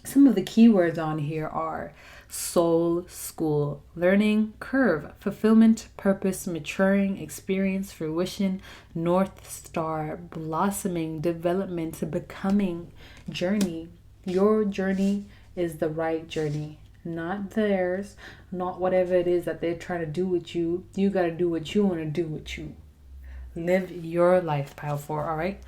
Some of the keywords on here are soul school, learning curve, fulfillment, purpose, maturing, experience, fruition, north star, blossoming, development, becoming, journey. Your journey is the right journey, not theirs, not whatever it is that they're trying to do with you. You got to do what you want to do with you. Live your life, pile 4, all right?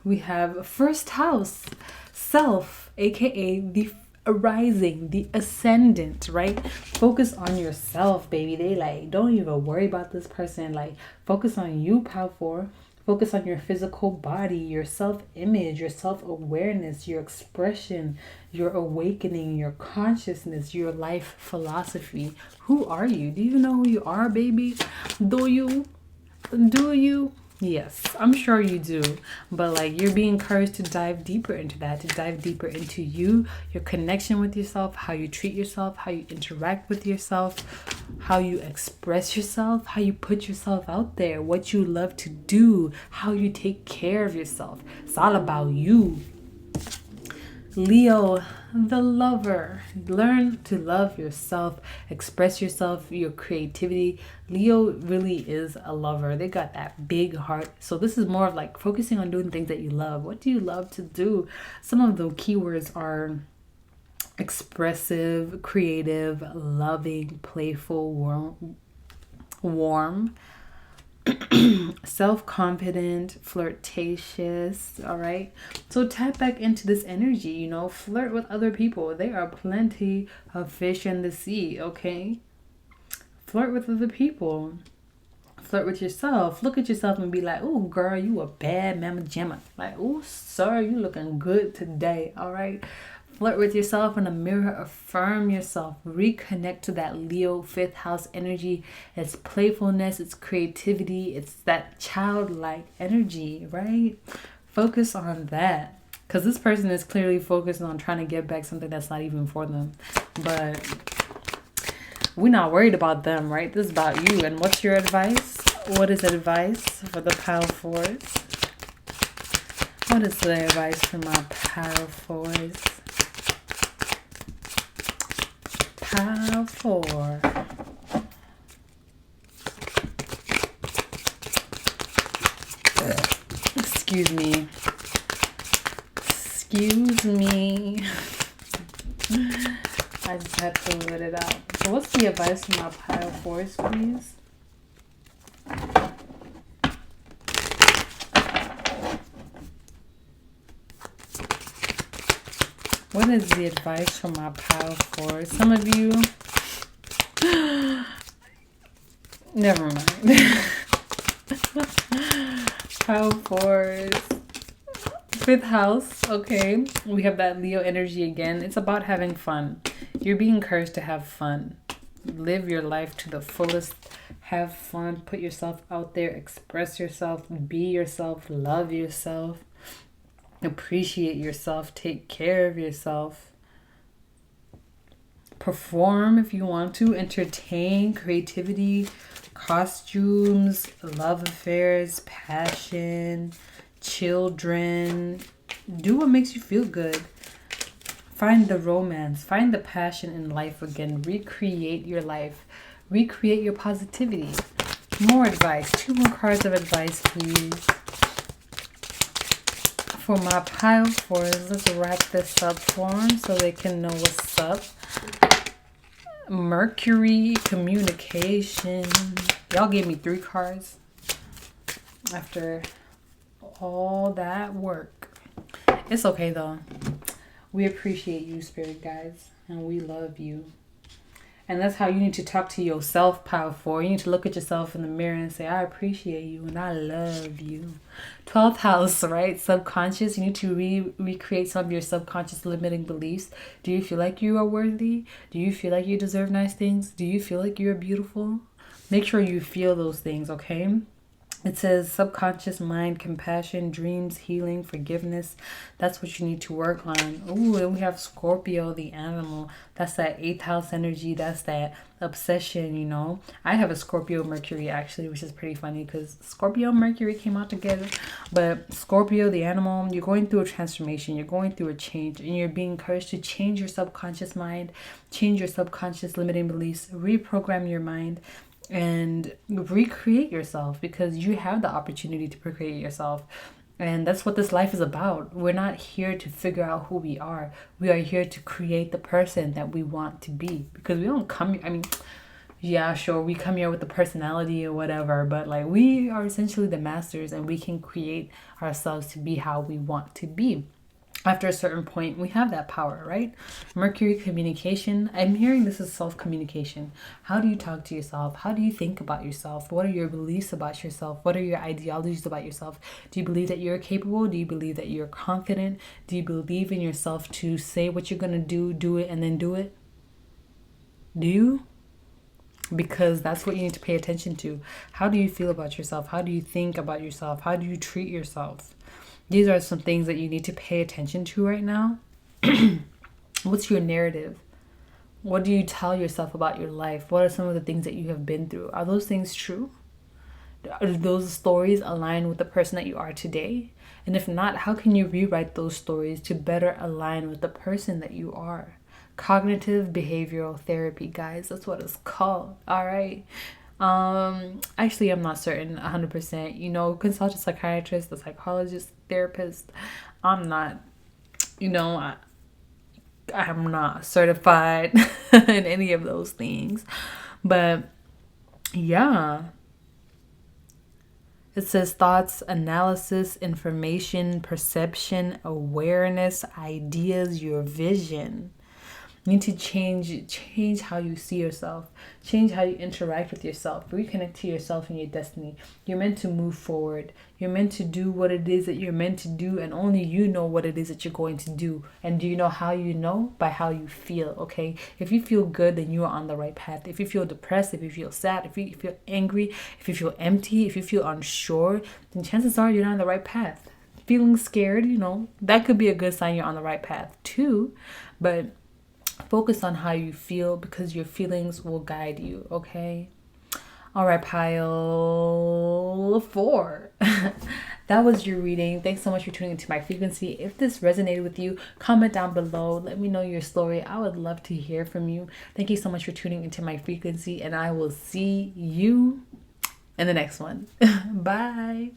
We have first house, self, aka the rising, the ascendant, right? Focus on yourself, baby. They like, don't even worry about this person. Like, focus on you, pile 4. Focus on your physical body, your self-image, your self-awareness, your expression, your awakening, your consciousness, your life philosophy. Who are you? Do you know who you are, baby? Do you? Do you? Yes, I'm sure you do. But like, you're being encouraged to dive deeper into that, to dive deeper into you, your connection with yourself, how you treat yourself, how you interact with yourself, how you express yourself, how you put yourself out there, what you love to do, how you take care of yourself. It's all about you. Leo, the lover. Learn to love yourself, express yourself, your creativity. Leo really is a lover. They got that big heart. So this is more of like focusing on doing things that you love. What do you love to do? Some of the keywords are expressive, creative, loving, playful, warm, self-confident, flirtatious. All right, so tap back into this energy, flirt with other people. There are plenty of fish in the sea. Okay, flirt with other people, flirt with yourself. Look at yourself and be like, oh girl, you a bad mama jamma. Like, oh sir, you looking good today. All right, flirt with yourself in the mirror, affirm yourself, reconnect to that Leo 5th house energy. It's playfulness, it's creativity, it's that childlike energy, right? Focus on that, because this person is clearly focused on trying to get back something that's not even for them. But we're not worried about them, right? This is about you. And what's your advice? What is advice for the pile 4s? What is the advice for my pile 4s? Pile 4. Excuse me. I just had to let it out. So what's the advice for my pile 4s, please? What is the advice from my pile 4s? Some of you, never mind. Pile 4s, 5th house. Okay, we have that Leo energy again. It's about having fun. You're being encouraged to have fun. Live your life to the fullest. Have fun. Put yourself out there. Express yourself. Be yourself. Love yourself. Appreciate yourself. Take care of yourself. Perform if you want to. Entertain. Creativity. Costumes. Love affairs. Passion. Children. Do what makes you feel good. Find the romance. Find the passion in life again. Recreate your life. Recreate your positivity. More advice. 2 more cards of advice, please. For my pile 4s, let's wrap this up for them so they can know what's up. Mercury, communication. Y'all gave me 3 cards after all that work. It's okay though. We appreciate you, spirit guides, and we love you. And that's how you need to talk to yourself, Power 4. You need to look at yourself in the mirror and say, I appreciate you and I love you. 12th house, right? Subconscious. You need to recreate some of your subconscious limiting beliefs. Do you feel like you are worthy? Do you feel like you deserve nice things? Do you feel like you're beautiful? Make sure you feel those things, okay? It says subconscious mind, compassion, dreams, healing, forgiveness. That's what you need to work on. Ooh, and we have Scorpio, the animal. That's that 8th house energy. That's that obsession, you know. I have a Scorpio Mercury actually, which is pretty funny because Scorpio and Mercury came out together. But Scorpio, the animal, you're going through a transformation. You're going through a change. And you're being encouraged to change your subconscious mind, change your subconscious limiting beliefs, reprogram your mind, and recreate yourself, because you have the opportunity to recreate yourself. And that's what this life is about. We're not here to figure out who we are. We are here to create the person that we want to be. Because we don't come, I mean, yeah, sure, we come here with the personality or whatever, but like we are essentially the masters and we can create ourselves to be how we want to be. After a certain point, we have that power, right? Mercury, communication. I'm hearing this is self-communication. How do you talk to yourself? How do you think about yourself? What are your beliefs about yourself? What are your ideologies about yourself? Do you believe that you're capable? Do you believe that you're confident? Do you believe in yourself to say what you're going to do it, and then do it? Do you? Because that's what you need to pay attention to. How do you feel about yourself? How do you think about yourself? How do you treat yourself? These are some things that you need to pay attention to right now. What's your narrative? What do you tell yourself about your life? What are some of the things that you have been through? Are those things true? Are those stories align with the person that you are today? And if not, how can you rewrite those stories to better align with the person that you are? Cognitive behavioral therapy, guys. That's what it's called. All right. Actually, I'm not certain 100%. You know, consult a psychiatrist, a psychologist, therapist. I'm not, you know, I'm not certified in any of those things. But yeah. It says thoughts, analysis, information, perception, awareness, ideas, your vision. You need to change how you see yourself, change how you interact with yourself, reconnect to yourself and your destiny. You're meant to move forward. You're meant to do what it is that you're meant to do, and only you know what it is that you're going to do. And do you know how you know? By how you feel, okay? If you feel good, then you are on the right path. If you feel depressed, if you feel sad, if you feel angry, if you feel empty, if you feel unsure, then chances are you're not on the right path. Feeling scared, you know, that could be a good sign you're on the right path too. But focus on how you feel, because your feelings will guide you, okay? All right, pile 4. That was your reading. Thanks so much for tuning into my frequency. If this resonated with you, comment down below. Let me know your story. I would love to hear from you. Thank you so much for tuning into my frequency, and I will see you in the next one. Bye.